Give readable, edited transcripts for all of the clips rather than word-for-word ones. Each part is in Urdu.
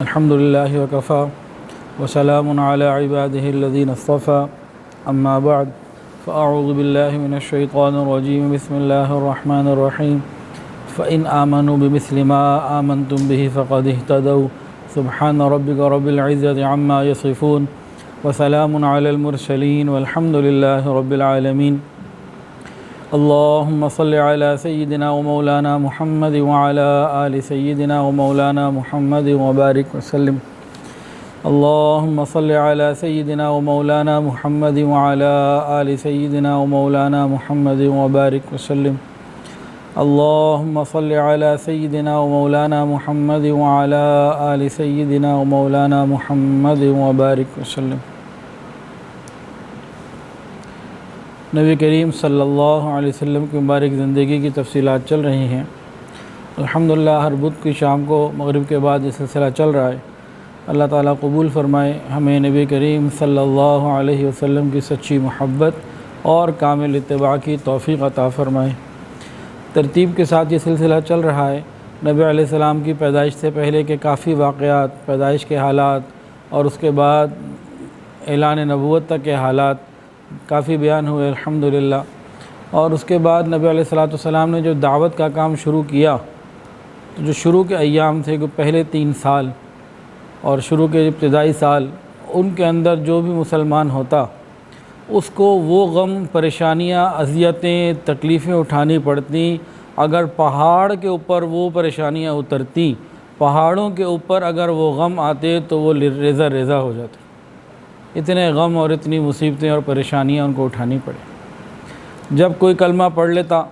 الحمد لله وكفى وسلام على عباده الذين اصطفى أما بعد فأعوذ بالله من الشيطان الرجيم بسم الله الرحمن الرحيم فإن آمنوا بمثل ما آمنتم به فقد اهتدوا سبحان ربك رب العزة عما يصفون وسلام على المرسلين والحمد لله رب العالمين اللهم صل على سيدنا ومولانا محمد وعلى آل سيدنا ومولانا محمد وبارك وسلم اللهم صل على سيدنا ومولانا محمد وعلى آل سيدنا ومولانا محمد وبارك وسلم اللهم صل على سيدنا ومولانا محمد وعلى آل سيدنا ومولانا محمد وبارك وسلم نبی کریم صلی اللہ علیہ وسلم کی مبارک زندگی کی تفصیلات چل رہی ہیں۔ الحمدللہ ہر بدھ کی شام کو مغرب کے بعد یہ سلسلہ چل رہا ہے۔ اللہ تعالیٰ قبول فرمائے، ہمیں نبی کریم صلی اللہ علیہ وسلم کی سچی محبت اور کامل اتباع کی توفیق عطا فرمائے۔ ترتیب کے ساتھ یہ سلسلہ چل رہا ہے۔ نبی علیہ السلام کی پیدائش سے پہلے کے کافی واقعات، پیدائش کے حالات اور اس کے بعد اعلان نبوت تک کے حالات کافی بیان ہوئے الحمدللہ۔ اور اس کے بعد نبی علیہ السلام نے جو دعوت کا کام شروع کیا، تو جو شروع کے ایام تھے کہ پہلے 3 سال اور شروع کے ابتدائی سال، ان کے اندر جو بھی مسلمان ہوتا اس کو وہ غم، پریشانیاں، اذیتیں، تکلیفیں اٹھانی پڑتیں۔ اگر پہاڑ کے اوپر وہ پریشانیاں اترتی، پہاڑوں کے اوپر اگر وہ غم آتے تو وہ ریزہ ریزہ ہو جاتے۔ اتنے غم اور اتنی مصیبتیں اور پریشانیاں ان کو اٹھانی پڑے۔ جب کوئی کلمہ پڑھ لیتا،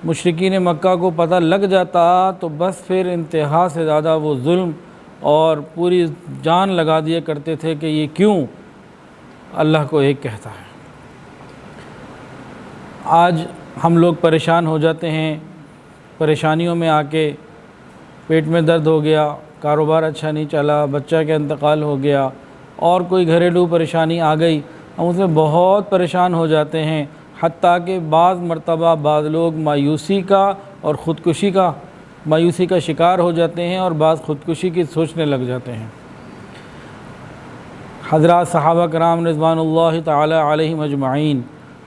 مشرکین مکہ کو پتہ لگ جاتا تو بس پھر انتہا سے زیادہ وہ ظلم اور پوری جان لگا دیا کرتے تھے کہ یہ کیوں اللہ کو ایک کہتا ہے۔ آج ہم لوگ پریشان ہو جاتے ہیں، پریشانیوں میں آ کے پیٹ میں درد ہو گیا، کاروبار اچھا نہیں چلا، بچہ کا انتقال ہو گیا اور کوئی گھریلو پریشانی آ گئی، ہم اس میں بہت پریشان ہو جاتے ہیں، حتیٰ کہ بعض مرتبہ بعض لوگ مایوسی کا شکار ہو جاتے ہیں اور بعض خودکشی کی سوچنے لگ جاتے ہیں۔ حضرات صحابہ کرام رضوان اللہ تعالی علیہم اجمعین،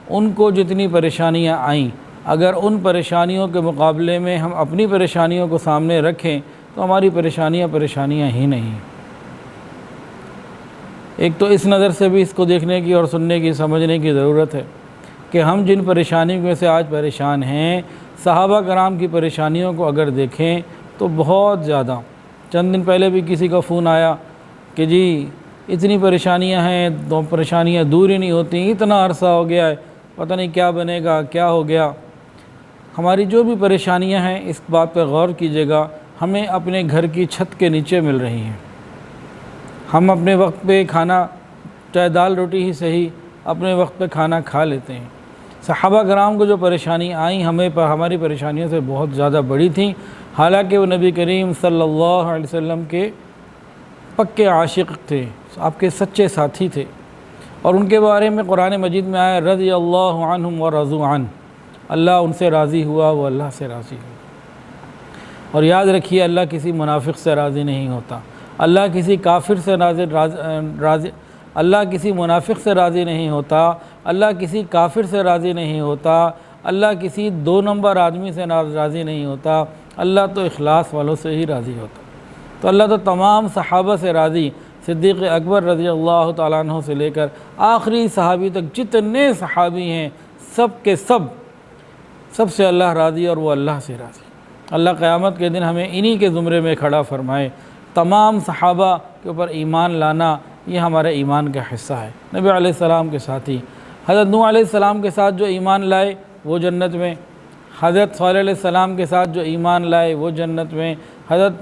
ان کو جتنی پریشانیاں آئیں، اگر ان پریشانیوں کے مقابلے میں ہم اپنی پریشانیوں کو سامنے رکھیں تو ہماری پریشانیاں ہی نہیں۔ ایک تو اس نظر سے بھی اس کو دیکھنے کی اور سننے کی، سمجھنے کی ضرورت ہے کہ ہم جن پریشانیوں میں سے آج پریشان ہیں، صحابہ کرام کی پریشانیوں کو اگر دیکھیں تو بہت زیادہ۔ چند دن پہلے بھی کسی کا فون آیا کہ جی اتنی پریشانیاں ہیں، دو پریشانیاں دور ہی نہیں ہوتی، اتنا عرصہ ہو گیا ہے، پتہ نہیں کیا بنے گا، کیا ہو گیا۔ ہماری جو بھی پریشانیاں ہیں، اس بات پہ غور کیجیے گا، ہمیں اپنے گھر کی چھت کے نیچے مل رہی ہیں۔ ہم اپنے وقت پہ کھانا، چاہے دال روٹی ہی صحیح، اپنے وقت پہ کھانا کھا لیتے ہیں۔ صحابہ کرام کو جو پریشانی آئیں ہماری پریشانیوں سے بہت زیادہ بڑی تھیں، حالانکہ وہ نبی کریم صلی اللہ علیہ وسلم کے پکے عاشق تھے، آپ کے سچے ساتھی تھے، اور ان کے بارے میں قرآن مجید میں آیا رضی اللہ عنہم ورضوا عنہ، اللہ ان سے راضی ہوا، وہ اللہ سے راضی ہوا۔ اور یاد رکھیے، اللہ کسی منافق سے راضی نہیں ہوتا، اللہ کسی کافر سے اللہ کسی منافق سے راضی نہیں ہوتا، اللہ کسی کافر سے راضی نہیں ہوتا، اللہ کسی 2 نمبر آدمی سے راضی نہیں ہوتا، اللہ تو اخلاص والوں سے ہی راضی ہوتا۔ تو اللہ تو تمام صحابہ سے راضی، صدیق اکبر رضی اللہ تعالیٰ عنہ سے لے کر آخری صحابی تک جتنے صحابی ہیں، سب کے سب سے اللہ راضی اور وہ اللہ سے راضی۔ اللہ قیامت کے دن ہمیں انہی کے زمرے میں کھڑا فرمائے۔ تمام صحابہ کے اوپر ایمان لانا یہ ہمارے ایمان کا حصہ ہے۔ نبی علیہ السلام کے ساتھی حضرت نوح علیہ السلام کے ساتھ جو ایمان لائے وہ جنت میں، حضرت صالح علیہ السلام کے ساتھ جو ایمان لائے وہ جنت میں، حضرت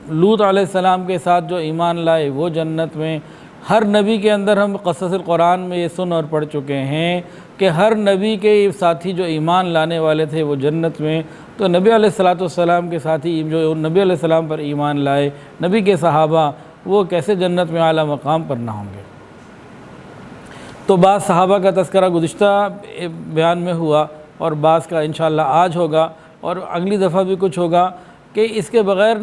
لوط علیہ السلام کے ساتھ جو ایمان لائے وہ جنت میں۔ ہر نبی کے اندر ہم قصص القرآن میں یہ سن اور پڑھ چکے ہیں کہ ہر نبی کے ساتھی جو ایمان لانے والے تھے وہ جنت میں۔ تو نبی علیہ السلام کے ساتھی جو نبی علیہ السلام پر ایمان لائے، نبی کے صحابہ، وہ کیسے جنت میں اعلیٰ مقام پر نہ ہوں گے۔ تو بعض صحابہ کا تذکرہ گزشتہ بیان میں ہوا اور بعض کا انشاءاللہ آج ہوگا اور اگلی دفعہ بھی کچھ ہوگا کہ اس کے بغیر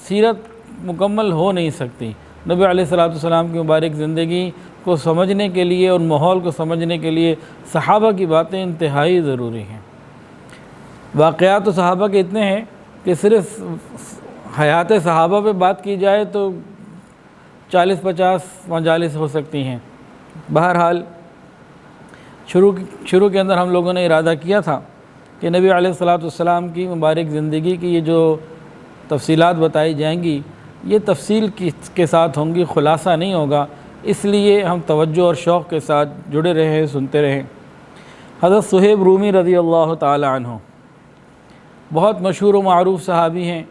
سیرت مکمل ہو نہیں سکتی۔ نبی علیہ الصلوۃ والسلام کی مبارک زندگی کو سمجھنے کے لیے اور ماحول کو سمجھنے کے لیے صحابہ کی باتیں انتہائی ضروری ہیں۔ واقعات تو صحابہ کے اتنے ہیں کہ صرف حیات صحابہ پہ بات کی جائے تو 40-50 مجالس ہو سکتی ہیں۔ بہرحال شروع کے اندر ہم لوگوں نے ارادہ کیا تھا کہ نبی علیہ الصلوۃ والسلام کی مبارک زندگی کی یہ جو تفصیلات بتائی جائیں گی یہ تفصیل کے ساتھ ہوں گی، خلاصہ نہیں ہوگا، اس لیے ہم توجہ اور شوق کے ساتھ جڑے رہیں، سنتے رہیں۔ حضرت صہیب رومی رضی اللہ تعالی عنہ بہت مشہور و معروف صحابی ہیں،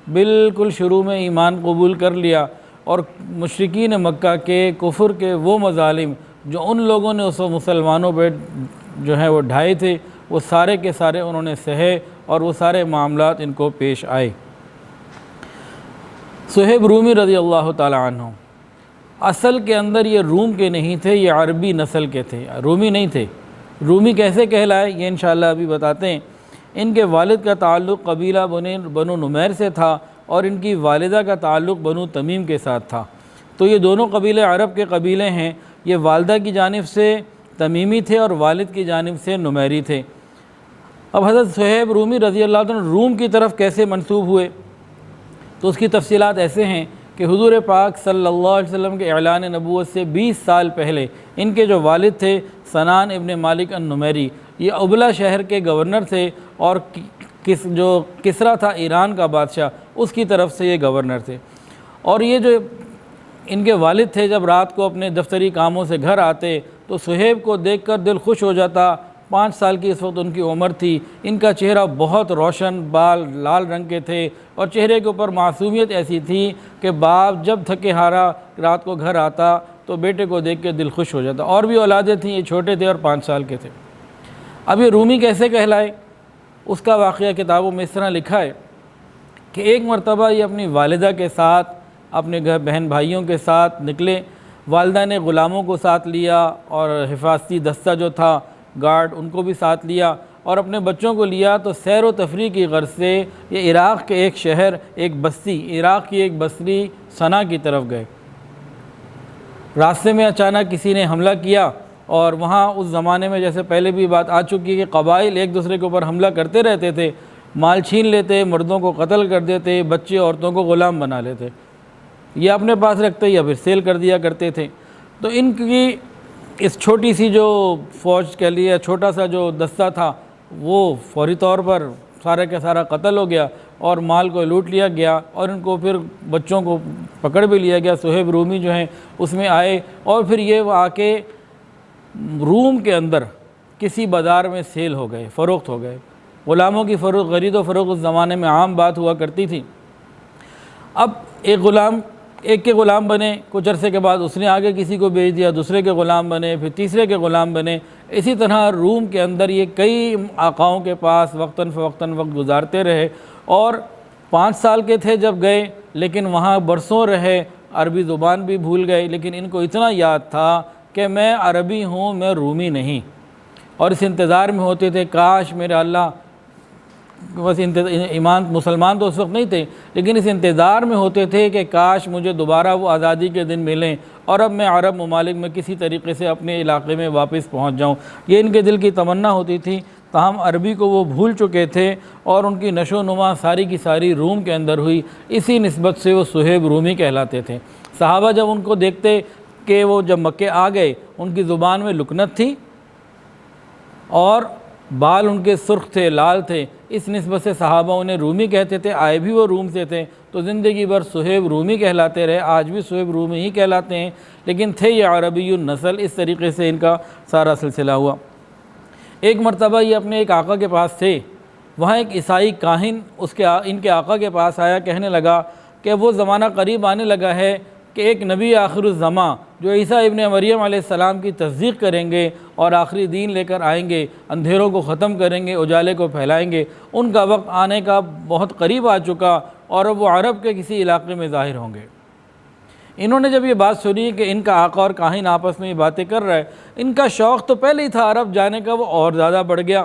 بالکل شروع میں ایمان قبول کر لیا اور مشرکین مکہ کے کفر کے وہ مظالم جو ان لوگوں نے اس مسلمانوں پہ جو ہیں وہ ڈھائے تھے وہ سارے کے سارے انہوں نے سہے اور وہ سارے معاملات ان کو پیش آئے۔ صہیب رومی رضی اللہ تعالی عنہ اصل کے اندر یہ روم کے نہیں تھے، یہ عربی نسل کے تھے، رومی نہیں تھے۔ رومی کیسے کہلائے یہ انشاءاللہ ابھی بتاتے ہیں۔ ان کے والد کا تعلق قبیلہ بنو نمیر سے تھا اور ان کی والدہ کا تعلق بنو تمیم کے ساتھ تھا، تو یہ دونوں قبیلے عرب کے قبیلے ہیں۔ یہ والدہ کی جانب سے تمیمی تھے اور والد کی جانب سے نمیری تھے۔ اب حضرت صہیب رومی رضی اللہ عنہ روم کی طرف کیسے منسوب ہوئے تو اس کی تفصیلات ایسے ہیں کہ حضور پاک صلی اللہ علیہ وسلم کے اعلان نبوت سے 20 سال پہلے ان کے جو والد تھے سنان ابن مالک النمیری، یہ ابلا شہر کے گورنر تھے اور جو کسریٰ تھا ایران کا بادشاہ اس کی طرف سے یہ گورنر تھے۔ اور یہ جو ان کے والد تھے جب رات کو اپنے دفتری کاموں سے گھر آتے تو صہیب کو دیکھ کر دل خوش ہو جاتا۔ 5 سال کی اس وقت ان کی عمر تھی، ان کا چہرہ بہت روشن، بال لال رنگ کے تھے اور چہرے کے اوپر معصومیت ایسی تھی کہ باپ جب تھکے ہارا رات کو گھر آتا تو بیٹے کو دیکھ کے دل خوش ہو جاتا۔ اور بھی اولادیں تھیں، یہ چھوٹے تھے اور 5 سال کے تھے۔ اب یہ رومی کیسے کہلائے اس کا واقعہ کتابوں میں اس طرح لکھا ہے کہ ایک مرتبہ یہ اپنی والدہ کے ساتھ اپنے گھر بہن بھائیوں کے ساتھ نکلے۔ والدہ نے غلاموں کو ساتھ لیا اور حفاظتی دستہ جو تھا گارڈ ان کو بھی ساتھ لیا اور اپنے بچوں کو لیا، تو سیر و تفریح کی غرض سے یہ عراق کے ایک شہر، ایک بستی، عراق کی ایک بستی صنعا کی طرف گئے۔ راستے میں اچانک کسی نے حملہ کیا اور وہاں اس زمانے میں جیسے پہلے بھی بات آ چکی کہ قبائل ایک دوسرے کے اوپر حملہ کرتے رہتے تھے، مال چھین لیتے، مردوں کو قتل کر دیتے، بچے عورتوں کو غلام بنا لیتے، یہ اپنے پاس رکھتے یا پھر سیل کر دیا کرتے تھے۔ تو ان کی اس چھوٹی سی جو فوج کے لیے چھوٹا سا جو دستہ تھا وہ فوری طور پر سارا کا سارا قتل ہو گیا اور مال کو لوٹ لیا گیا اور ان کو پھر بچوں کو پکڑ بھی لیا گیا۔ صہیب رومی جو ہیں اس میں آئے اور پھر یہ آ کے روم کے اندر کسی بازار میں سیل ہو گئے، فروخت ہو گئے۔ غلاموں کی خرید و فروخت اس زمانے میں عام بات ہوا کرتی تھی۔ اب ایک کے غلام بنے، کچھ عرصے کے بعد اس نے آگے کسی کو بیچ دیا، دوسرے کے غلام بنے، پھر تیسرے کے غلام بنے۔ اسی طرح روم کے اندر یہ کئی آقاؤں کے پاس وقتاً فوقتاً وقت گزارتے رہے اور 5 سال کے تھے جب گئے، لیکن وہاں برسوں رہے، عربی زبان بھی بھول گئے، لیکن ان کو اتنا یاد تھا کہ میں عربی ہوں، میں رومی نہیں، اور اس انتظار میں ہوتے تھے کاش میرے اللہ، بس ایمان مسلمان تو اس وقت نہیں تھے، لیکن اس انتظار میں ہوتے تھے کہ کاش مجھے دوبارہ وہ آزادی کے دن ملیں اور اب میں عرب ممالک میں کسی طریقے سے اپنے علاقے میں واپس پہنچ جاؤں، یہ ان کے دل کی تمنا ہوتی تھی۔ تاہم عربی کو وہ بھول چکے تھے اور ان کی نشو و نما ساری کی ساری روم کے اندر ہوئی، اسی نسبت سے وہ صہیب رومی کہلاتے تھے۔ صحابہ جب ان کو دیکھتے کہ وہ جب مکے آ گئے، ان کی زبان میں لکنت تھی اور بال ان کے سرخ تھے، لال تھے، اس نسبت سے صحابہ انہیں رومی کہتے تھے، آئے بھی وہ روم سے تھے، تو زندگی بھر صہیب رومی کہلاتے رہے، آج بھی صہیب رومی ہی کہلاتے ہیں، لیکن تھے یہ عربی النسل، اس طریقے سے ان کا سارا سلسلہ ہوا۔ ایک مرتبہ یہ اپنے ایک آقا کے پاس تھے، وہاں ایک عیسائی کاہن ان کے آقا کے پاس آیا، کہنے لگا کہ وہ زمانہ قریب آنے لگا ہے کہ ایک نبی آخر الزماں جو عیسیٰ ابن مریم علیہ السلام کی تصدیق کریں گے اور آخری دین لے کر آئیں گے، اندھیروں کو ختم کریں گے، اجالے کو پھیلائیں گے، ان کا وقت آنے کا بہت قریب آ چکا اور اب وہ عرب کے کسی علاقے میں ظاہر ہوں گے۔ انہوں نے جب یہ بات سنی کہ ان کا آقا اور کاہن آپس میں یہ باتیں کر رہا ہے، ان کا شوق تو پہلے ہی تھا عرب جانے کا، وہ اور زیادہ بڑھ گیا۔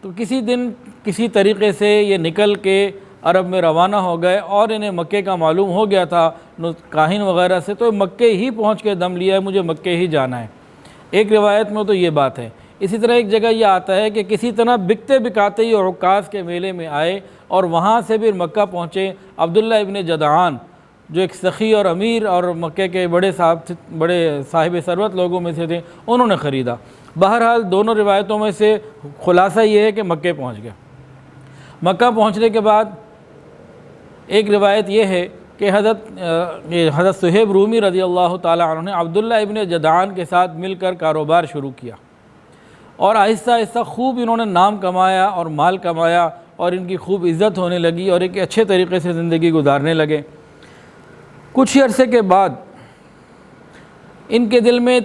تو کسی دن کسی طریقے سے یہ نکل کے عرب میں روانہ ہو گئے اور انہیں مکے کا معلوم ہو گیا تھا کاہن وغیرہ سے، تو مکے ہی پہنچ کے دم لیا ہے، مجھے مکے ہی جانا ہے۔ ایک روایت میں تو یہ بات ہے۔ اسی طرح ایک جگہ یہ آتا ہے کہ کسی طرح بکتے بکاتے ہی عکاظ کے میلے میں آئے اور وہاں سے بھی مکہ پہنچے۔ عبداللہ ابن جدعان جو ایک سخی اور امیر اور مکے کے بڑے صاحب ثروت لوگوں میں سے تھے، انہوں نے خریدا۔ بہرحال دونوں روایتوں میں سے خلاصہ یہ ہے کہ مکے پہنچ گیا۔ مکہ پہنچنے کے بعد ایک روایت یہ ہے کہ حضرت صہیب رومی رضی اللہ تعالیٰ عنہ نے عبداللہ ابن جدعان کے ساتھ مل کر کاروبار شروع کیا، اور آہستہ آہستہ خوب انہوں نے نام کمایا اور مال کمایا، اور ان کی خوب عزت ہونے لگی اور ایک اچھے طریقے سے زندگی گزارنے لگے۔ کچھ ہی عرصے کے بعد ان کے دل میں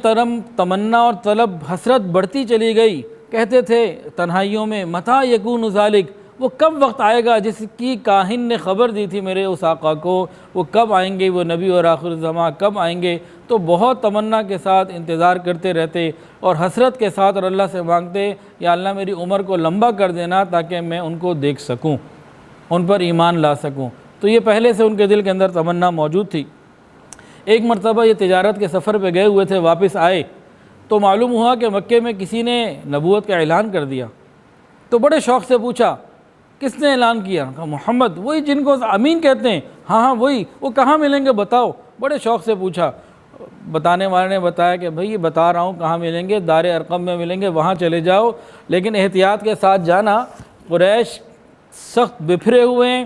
تمنا اور طلب حسرت بڑھتی چلی گئی۔ کہتے تھے تنہائیوں میں، متى یکون ذالک، وہ کب وقت آئے گا جس کی کاہن نے خبر دی تھی میرے اس آقا کو، وہ کب آئیں گے، وہ نبی اور آخر الزماں کب آئیں گے؟ تو بہت تمنا کے ساتھ انتظار کرتے رہتے اور حسرت کے ساتھ اور اللہ سے مانگتے، یا اللہ میری عمر کو لمبا کر دینا تاکہ میں ان کو دیکھ سکوں، ان پر ایمان لا سکوں۔ تو یہ پہلے سے ان کے دل کے اندر تمنا موجود تھی۔ ایک مرتبہ یہ تجارت کے سفر پہ گئے ہوئے تھے، واپس آئے تو معلوم ہوا کہ مکے میں کسی نے نبوت کا اعلان کر دیا۔ تو بڑے شوق سے پوچھا کس نے اعلان کیا؟ کہا محمد، وہی جن کو امین کہتے ہیں۔ ہاں وہی، وہ کہاں ملیں گے بتاؤ؟ بڑے شوق سے پوچھا۔ بتانے والے نے بتایا کہ بھئی بتا رہا ہوں کہاں ملیں گے، دار ارقم میں ملیں گے، وہاں چلے جاؤ، لیکن احتیاط کے ساتھ جانا، قریش سخت بپھرے ہوئے ہیں،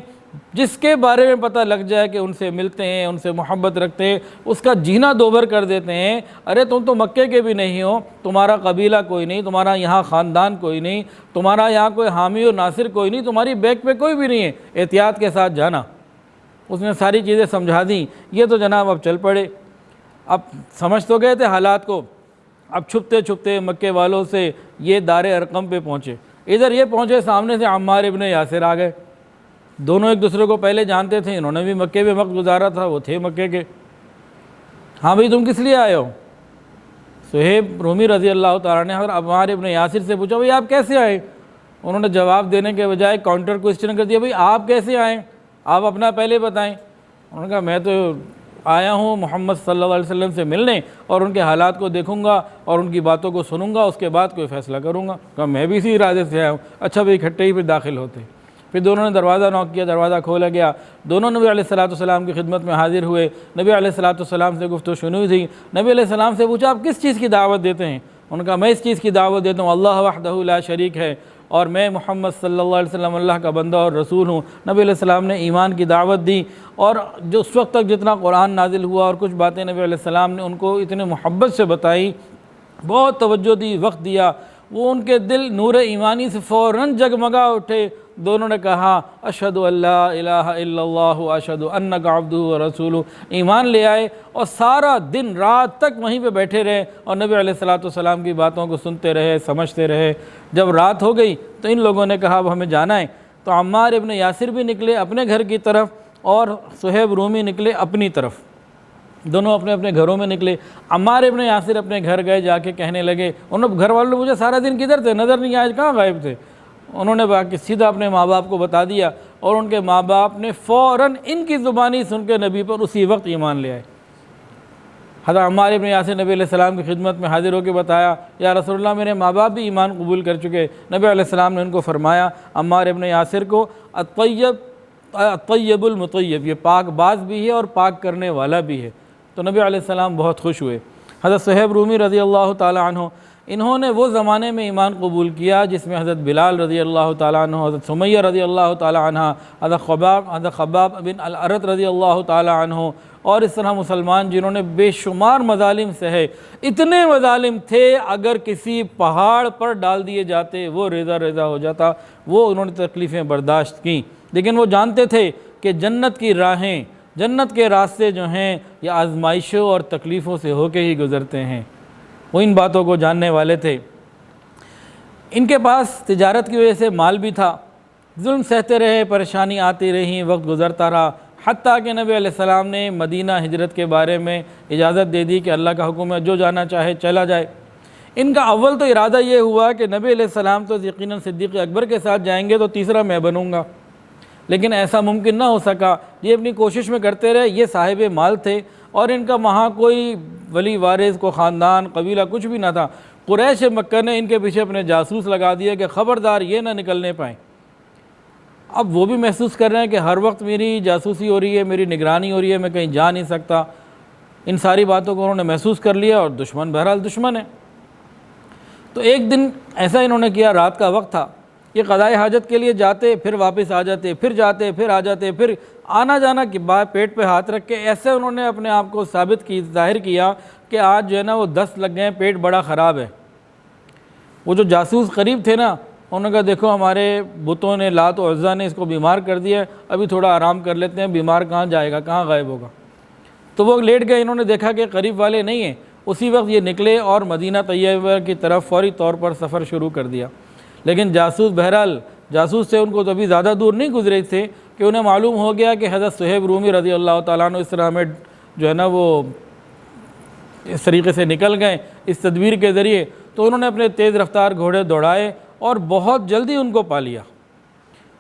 جس کے بارے میں پتہ لگ جائے کہ ان سے ملتے ہیں، ان سے محبت رکھتے ہیں، اس کا جینا دوبر کر دیتے ہیں۔ ارے تم تو مکے کے بھی نہیں ہو، تمہارا قبیلہ کوئی نہیں، تمہارا یہاں خاندان کوئی نہیں، تمہارا یہاں کوئی حامی و ناصر کوئی نہیں، تمہاری بیک پہ کوئی بھی نہیں ہے، احتیاط کے ساتھ جانا۔ اس نے ساری چیزیں سمجھا دیں۔ یہ تو جناب اب چل پڑے، اب سمجھ تو گئے تھے حالات کو، اب چھپتے چھپتے مکے والوں سے یہ دار ارقم پہ پہنچے۔ ادھر یہ پہنچے، سامنے سے عمار ابن یاسر آ گئے۔ دونوں ایک دوسرے کو پہلے جانتے تھے، انہوں نے بھی مکے میں وقت گزارا تھا، وہ تھے مکے کے۔ ہاں بھئی تم کس لیے آئے ہو؟ صہیب رومی رضی اللہ تعالیٰ نے عمار ابن یاسر سے پوچھا بھئی آپ کیسے آئے؟ انہوں نے جواب دینے کے بجائے کاؤنٹر کوسچن کر دیا، بھئی آپ کیسے آئیں؟ آپ اپنا پہلے بتائیں۔ انہوں نے کہا میں تو آیا ہوں محمد صلی اللہ علیہ وسلم سے ملنے، اور ان کے حالات کو دیکھوں گا اور ان کی باتوں کو سنوں گا، اس کے بعد کوئی فیصلہ کروں گا۔ کہا میں بھی اسی ارادے سے آیا ہوں۔ اچھا بھئی اکٹھے ہی پھر داخل ہوتے۔ پھر دونوں نے دروازہ نوک کیا، دروازہ کھولا گیا، دونوں نبی علیہ السلام کی خدمت میں حاضر ہوئے۔ نبی علیہ السلام سے گفتگو شروع تھی۔ نبی علیہ السلام سے پوچھا آپ کس چیز کی دعوت دیتے ہیں؟ انہوں نے کہا میں اس چیز کی دعوت دیتا ہوں، اللہ وحدہ لا شریک ہے، اور میں محمد صلی اللہ علیہ وسلم اللہ کا بندہ اور رسول ہوں۔ نبی علیہ السلام نے ایمان کی دعوت دی، اور جو اس وقت تک جتنا قرآن نازل ہوا اور کچھ باتیں نبی علیہ السلام نے ان کو اتنے محبت سے بتائی، بہت توجہ دی، وقت دیا، وہ ان کے دل نور ایمانی سے فوراً جگمگا اٹھے۔ دونوں نے کہا اشہد ان لا الہ الا اللہ اشہد انک عبدہ ورسولہ، ایمان لے آئے، اور سارا دن رات تک وہیں پہ بیٹھے رہے اور نبی علیہ السلام کی باتوں کو سنتے رہے، سمجھتے رہے۔ جب رات ہو گئی تو ان لوگوں نے کہا اب ہمیں جانا ہے، تو عمار ابن یاسر بھی نکلے اپنے گھر کی طرف اور صہیب رومی نکلے اپنی طرف، دونوں اپنے اپنے گھروں میں نکلے۔ عمار ابن یاسر اپنے گھر گئے، جا کے کہنے لگے، انہوں نے گھر والوں نے پوچھا سارا دن کدھر تھے، نظر نہیں آئے، کہاں غائب تھے؟ انہوں نے باقی سیدھا اپنے ماں باپ کو بتا دیا، اور ان کے ماں باپ نے فوراً ان کی زبانی سن کے نبی پر اسی وقت ایمان لے آئے۔ حضرت عمار ابن یاسر نبی علیہ السلام کی خدمت میں حاضر ہو کے بتایا یا رسول اللہ میرے ماں باپ بھی ایمان قبول کر چکے۔ نبی علیہ السلام نے ان کو فرمایا عمار ابن یاسر کو الطیب المطیب، یہ پاک باز بھی ہے اور پاک کرنے والا بھی ہے۔ تو نبی علیہ السلام بہت خوش ہوئے۔ حضرت صہیب رومی رضی اللہ تعالیٰ عنہ، انہوں نے وہ زمانے میں ایمان قبول کیا جس میں حضرت بلال رضی اللہ تعالیٰ عنہ، حضرت سمیہ رضی اللہ تعالیٰ عنہ، حضرت خباب بن الارت رضی اللہ تعالیٰ عنہ، اور اس طرح مسلمان جنہوں نے بے شمار مظالم سہے۔ اتنے مظالم تھے اگر کسی پہاڑ پر ڈال دیے جاتے وہ ریزہ ریزہ ہو جاتا، وہ انہوں نے تکلیفیں برداشت کیں، لیکن وہ جانتے تھے کہ جنت کی راہیں، جنت کے راستے جو ہیں یہ آزمائشوں اور تکلیفوں سے ہو کے ہی گزرتے ہیں۔ وہ ان باتوں کو جاننے والے تھے۔ ان کے پاس تجارت کی وجہ سے مال بھی تھا، ظلم سہتے رہے، پریشانی آتی رہی، وقت گزرتا رہا، حتیٰ کہ نبی علیہ السلام نے مدینہ ہجرت کے بارے میں اجازت دے دی کہ اللہ کا حکم ہے جو جانا چاہے چلا جائے۔ ان کا اول تو ارادہ یہ ہوا کہ نبی علیہ السلام تو یقیناً صدیق اکبر کے ساتھ جائیں گے تو تیسرا میں بنوں گا، لیکن ایسا ممکن نہ ہو سکا، یہ اپنی کوشش میں کرتے رہے۔ یہ صاحب مال تھے اور ان کا وہاں کوئی ولی وارث، کو خاندان، قبیلہ کچھ بھی نہ تھا۔ قریش مکہ نے ان کے پیچھے اپنے جاسوس لگا دیا کہ خبردار یہ نہ نکلنے پائیں۔ اب وہ بھی محسوس کر رہے ہیں کہ ہر وقت میری جاسوسی ہو رہی ہے، میری نگرانی ہو رہی ہے، میں کہیں جا نہیں سکتا۔ ان ساری باتوں کو انہوں نے محسوس کر لیا، اور دشمن بہرحال دشمن ہے۔ تو ایک دن ایسا انہوں نے کیا، رات کا وقت تھا، یہ قضائے حاجت کے لیے جاتے، پھر واپس آ جاتے، پھر جاتے، پھر آ جاتے، پھر آنا جانا کہ پیٹ پہ ہاتھ رکھ کے ایسے انہوں نے اپنے آپ کو ظاہر کیا کہ آج جو ہے نا وہ دست لگ گئے، پیٹ بڑا خراب ہے۔ وہ جو جاسوس قریب تھے نا، انہوں نے کہا دیکھو ہمارے بتوں نے، لات و عزا نے اس کو بیمار کر دیا ہے، ابھی تھوڑا آرام کر لیتے ہیں، بیمار کہاں جائے گا، کہاں غائب ہوگا۔ تو وہ لیٹ گئے، انہوں نے دیکھا کہ قریب والے نہیں ہیں، اسی وقت یہ نکلے اور مدینہ طیبہ کی طرف فوری طور پر سفر شروع کر دیا۔ لیکن جاسوس بہرحال جاسوس سے ان کو تو ابھی زیادہ دور نہیں گزرے تھے کہ انہیں معلوم ہو گیا کہ حضرت صہیب رومی رضی اللہ تعالیٰ عنہ اس طرح میں جو ہے نا وہ اس طریقے سے نکل گئے اس تدبیر کے ذریعے۔ تو انہوں نے اپنے تیز رفتار گھوڑے دوڑائے اور بہت جلدی ان کو پا لیا۔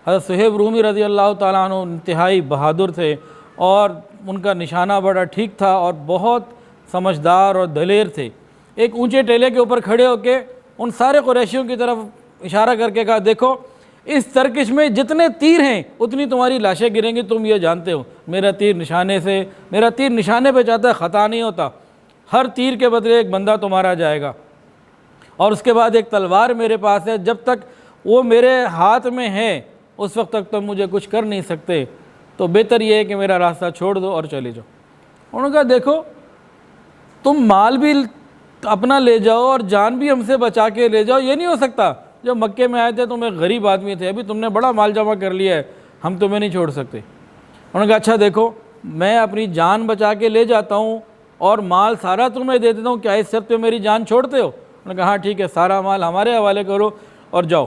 حضرت صہیب رومی رضی اللہ تعالیٰ عنہ انتہائی بہادر تھے اور ان کا نشانہ بڑا ٹھیک تھا اور بہت سمجھدار اور دلیر تھے۔ ایک اونچے ٹیلے کے اوپر کھڑے ہو کے ان سارے قریشیوں کی طرف اشارہ کر کے کہا دیکھو اس ترکش میں جتنے تیر ہیں اتنی تمہاری لاشیں گریں گی، تم یہ جانتے ہو۔ میرا تیر نشانے پہ جاتا ہے، خطا نہیں ہوتا، ہر تیر کے بدلے ایک بندہ تمہارا جائے گا، اور اس کے بعد ایک تلوار میرے پاس ہے، جب تک وہ میرے ہاتھ میں ہے اس وقت تک تم مجھے کچھ کر نہیں سکتے، تو بہتر یہ ہے کہ میرا راستہ چھوڑ دو اور چلے جاؤ۔ انہوں نے کہا دیکھو تم مال بھی اپنا لے جاؤ اور جان بھی ہم سے بچا کے لے جاؤ، یہ نہیں ہو سکتا۔ جب مکے میں آئے تھے تم ایک غریب آدمی تھے، ابھی تم نے بڑا مال جمع کر لیا ہے، ہم تمہیں نہیں چھوڑ سکتے۔ انہوں نے کہا اچھا دیکھو میں اپنی جان بچا کے لے جاتا ہوں اور مال سارا تمہیں دے دیتا ہوں، کیا اس شرط پہ میری جان چھوڑتے ہو؟ انہوں نے کہا ہاں ٹھیک ہے، سارا مال ہمارے حوالے کرو اور جاؤ۔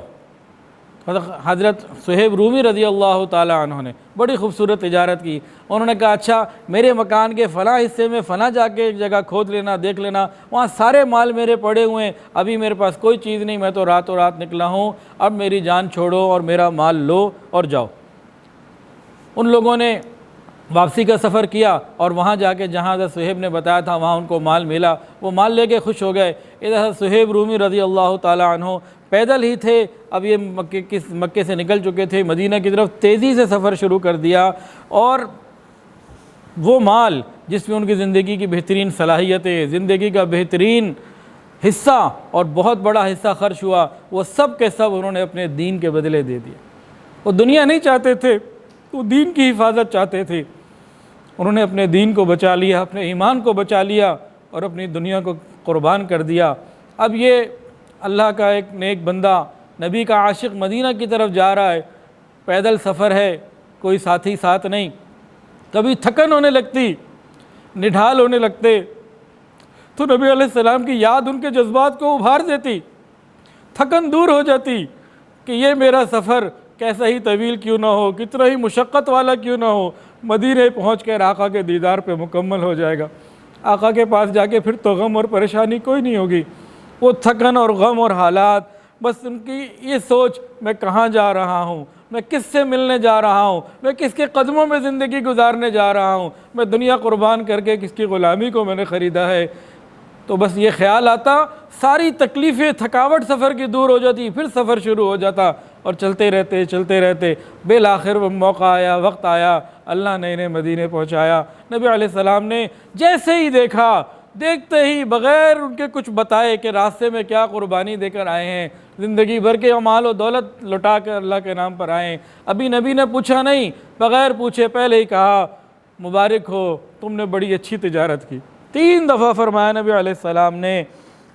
حضرت صہیب رومی رضی اللہ تعالیٰ عنہ نے بڑی خوبصورت تجارت کی۔ انہوں نے کہا اچھا میرے مکان کے فلاں حصے میں فلاں جا کے ایک جگہ کھود لینا، دیکھ لینا، وہاں سارے مال میرے پڑے ہوئے ہیں، ابھی میرے پاس کوئی چیز نہیں، میں تو راتوں رات نکلا ہوں، اب میری جان چھوڑو اور میرا مال لو اور جاؤ۔ ان لوگوں نے واپسی کا سفر کیا اور وہاں جا کے جہاں حضرت صہیب نے بتایا تھا وہاں ان کو مال ملا، وہ مال لے کے خوش ہو گئے۔ ادھر حضرت صہیب رومی رضی اللہ تعالیٰ عنہ پیدل ہی تھے، اب یہ مکے سے نکل چکے تھے، مدینہ کی طرف تیزی سے سفر شروع کر دیا، اور وہ مال جس میں ان کی زندگی کی بہترین صلاحیتیں، زندگی کا بہترین حصہ اور بہت بڑا حصہ خرچ ہوا، وہ سب کے سب انہوں نے اپنے دین کے بدلے دے دیا۔ وہ دنیا نہیں چاہتے تھے، وہ دین کی حفاظت چاہتے تھے۔ انہوں نے اپنے دین کو بچا لیا، اپنے ایمان کو بچا لیا اور اپنی دنیا کو قربان کر دیا۔ اب یہ اللہ کا ایک نیک بندہ، نبی کا عاشق مدینہ کی طرف جا رہا ہے، پیدل سفر ہے، کوئی ساتھی ساتھ نہیں، کبھی تھکن ہونے لگتی، نڈھال ہونے لگتے تو نبی علیہ السلام کی یاد ان کے جذبات کو ابھار دیتی، تھکن دور ہو جاتی کہ یہ میرا سفر کیسا ہی طویل کیوں نہ ہو، کتنا ہی مشقت والا کیوں نہ ہو، مدینے پہنچ کر آقا کے دیدار پہ مکمل ہو جائے گا۔ آقا کے پاس جا کے پھر تو غم اور پریشانی کوئی نہیں ہوگی۔ وہ تھکن اور غم اور حالات، بس ان کی یہ سوچ میں کہاں جا رہا ہوں، میں کس سے ملنے جا رہا ہوں، میں کس کے قدموں میں زندگی گزارنے جا رہا ہوں، میں دنیا قربان کر کے کس کی غلامی کو میں نے خریدا ہے۔ تو بس یہ خیال آتا، ساری تکلیفیں، تھکاوٹ سفر کی دور ہو جاتی، پھر سفر شروع ہو جاتا اور چلتے رہتے بالآخر وہ موقع آیا، وقت آیا، اللہ نے انہیں مدینے پہنچایا۔ نبی علیہ السلام نے جیسے ہی دیکھا، دیکھتے ہی بغیر ان کے کچھ بتائے کہ راستے میں کیا قربانی دے کر آئے ہیں، زندگی بھر کے مال و دولت لٹا کر اللہ کے نام پر آئے ہیں، ابھی نبی نے پوچھا نہیں، بغیر پوچھے پہلے ہی کہا مبارک ہو تم نے بڑی اچھی تجارت کی۔ 3 دفعہ فرمایا نبی علیہ السلام نے،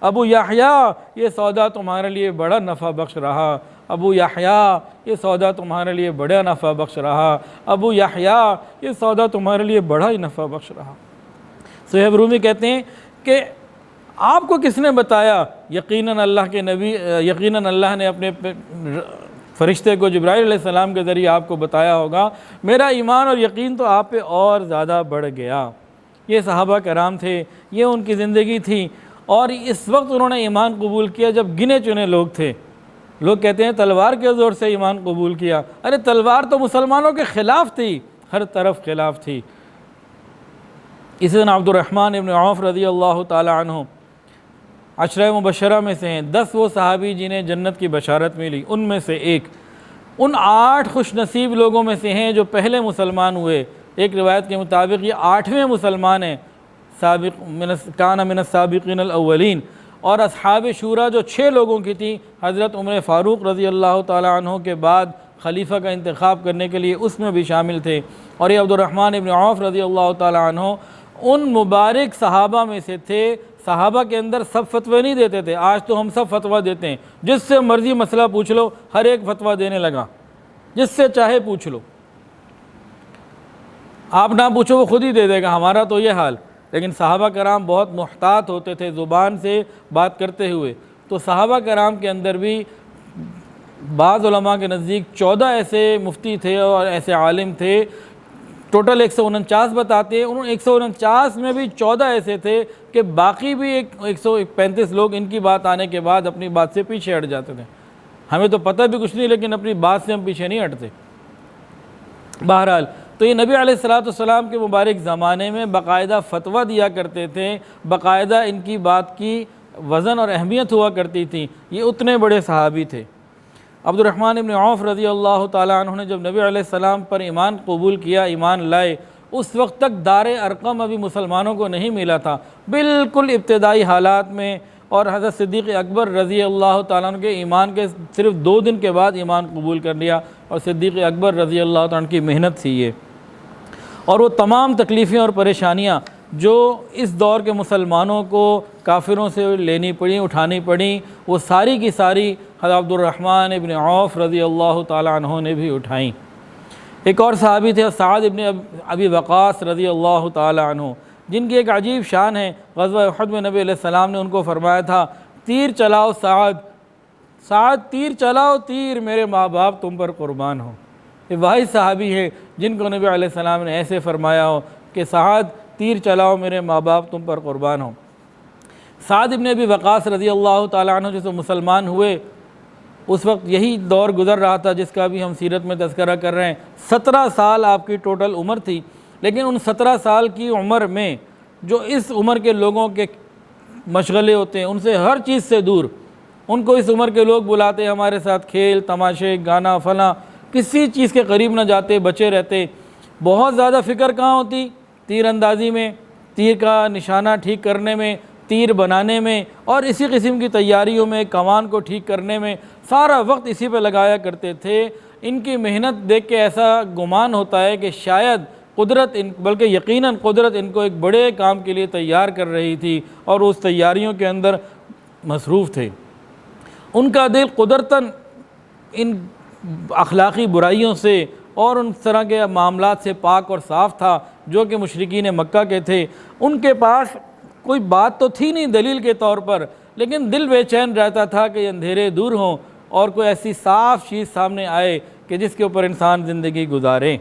ابو یحییٰ یہ سودا تمہارے لیے بڑا نفع بخش رہا، ابو یحییٰ یہ سودا تمہارے لیے بڑا نفع بخش رہا، ابو یحییٰ یہ سودا تمہارے لیے بڑا ہی نفع بخش رہا۔ صہیب رومی کہتے ہیں کہ آپ کو کس نے بتایا؟ یقیناً اللہ کے نبی، یقیناً اللہ نے اپنے فرشتے کو جبرائیل علیہ السلام کے ذریعے آپ کو بتایا ہوگا، میرا ایمان اور یقین تو آپ پہ اور زیادہ بڑھ گیا۔ یہ صحابہ کرام تھے، یہ ان کی زندگی تھی، اور اس وقت انہوں نے ایمان قبول کیا جب گنے چنے لوگ تھے۔ لوگ کہتے ہیں تلوار کے زور سے ایمان قبول کیا، ارے تلوار تو مسلمانوں کے خلاف تھی، ہر طرف خلاف تھی۔ اسی دن عبد الرحمن ابن عوف رضی اللہ تعالی عنہ عشرہ مبشرہ میں سے ہیں، 10 وہ صحابی جنہیں جنت کی بشارت ملی، ان میں سے ایک، ان 8 خوش نصیب لوگوں میں سے ہیں جو پہلے مسلمان ہوئے۔ ایک روایت کے مطابق یہ 8ویں مسلمان ہیں، کان من السابقین الاولین۔ اور اصحاب شورا جو 6 لوگوں کی تھی، حضرت عمر فاروق رضی اللہ تعالی عنہ کے بعد خلیفہ کا انتخاب کرنے کے لیے اس میں بھی شامل تھے۔ اور یہ عبد الرحمن ابن عوف رضی اللہ تعالی عنہ ان مبارک صحابہ میں سے تھے۔ صحابہ کے اندر سب فتوے نہیں دیتے تھے، آج تو ہم سب فتویٰ دیتے ہیں، جس سے مرضی مسئلہ پوچھ لو، ہر ایک فتویٰ دینے لگا، جس سے چاہے پوچھ لو، آپ نہ پوچھو وہ خود ہی دے دے گا، ہمارا تو یہ حال۔ لیکن صحابہ کرام بہت محتاط ہوتے تھے زبان سے بات کرتے ہوئے۔ تو صحابہ کرام کے اندر بھی بعض علماء کے نزدیک 14 ایسے مفتی تھے اور ایسے عالم تھے، ٹوٹل 149 بتاتے ہیں، ان 149 میں بھی 14 ایسے تھے کہ باقی بھی 135 لوگ ان کی بات آنے کے بعد اپنی بات سے پیچھے ہٹ جاتے تھے۔ ہمیں تو پتہ بھی کچھ نہیں، لیکن اپنی بات سے ہم پیچھے نہیں ہٹتے۔ بہرحال تو یہ نبی علیہ السلام کے مبارک زمانے میں باقاعدہ فتویٰ دیا کرتے تھے، باقاعدہ ان کی بات کی وزن اور اہمیت ہوا کرتی تھی۔ یہ اتنے بڑے صحابی تھے۔ عبد الرحمن ابن عوف رضی اللہ تعالیٰ عنہ نے جب نبی علیہ السلام پر ایمان قبول کیا، ایمان لائے، اس وقت تک دار ارقم ابھی مسلمانوں کو نہیں ملا تھا، بالکل ابتدائی حالات میں۔ اور حضرت صدیق اکبر رضی اللہ تعالیٰ عنہ کے ایمان کے صرف 2 دن کے بعد ایمان قبول کر لیا، اور صدیق اکبر رضی اللہ تعالیٰ عنہ کی محنت تھی یہ۔ اور وہ تمام تکلیفیں اور پریشانیاں جو اس دور کے مسلمانوں کو کافروں سے لینی پڑیں، اٹھانی پڑیں، وہ ساری کی ساری حضرت عبد الرحمن ابن عوف رضی اللہ تعالیٰ عنہ نے بھی اٹھائیں۔ ایک اور صحابی تھے سعد ابن ابی وقاص رضی اللہ تعالیٰ عنہ، جن کی ایک عجیب شان ہے۔ غزوہ احد میں نبی علیہ السلام نے ان کو فرمایا تھا، تیر چلاؤ سعد تیر چلاؤ، تیر میرے ماں باپ تم پر قربان ہو۔ یہ واحد صحابی ہے جن کو نبی علیہ السلام نے ایسے فرمایا ہو کہ سعد تیر چلاؤ، میرے ماں باپ تم پر قربان ہو۔ سعد ابن ابی وقاص رضی اللہ تعالیٰ عنہ جو مسلمان ہوئے، اس وقت یہی دور گزر رہا تھا جس کا بھی ہم سیرت میں تذکرہ کر رہے ہیں۔ 17 سال آپ کی ٹوٹل عمر تھی، لیکن ان 17 سال کی عمر میں جو اس عمر کے لوگوں کے مشغلے ہوتے ہیں ان سے ہر چیز سے دور، ان کو اس عمر کے لوگ بلاتے ہیں ہمارے ساتھ کھیل تماشے گانا فلاں، کسی چیز کے قریب نہ جاتے، بچے رہتے۔ بہت زیادہ فکر کہاں ہوتی؟ تیر اندازی میں، تیر کا نشانہ ٹھیک کرنے میں، تیر بنانے میں، اور اسی قسم کی تیاریوں میں، کمان کو ٹھیک کرنے میں، سارا وقت اسی پہ لگایا کرتے تھے۔ ان کی محنت دیکھ کے ایسا گمان ہوتا ہے کہ شاید قدرت بلکہ یقیناً قدرت ان کو ایک بڑے کام کے لیے تیار کر رہی تھی، اور اس تیاریوں کے اندر مصروف تھے۔ ان کا دل قدرتاً ان اخلاقی برائیوں سے اور ان طرح کے معاملات سے پاک اور صاف تھا جو کہ مشرکین مکہ کے تھے۔ ان کے پاس کوئی بات تو تھی نہیں دلیل کے طور پر، لیکن دل بے چین رہتا تھا کہ اندھیرے دور ہوں اور کوئی ایسی صاف چیز سامنے آئے کہ جس کے اوپر انسان زندگی گزارے۔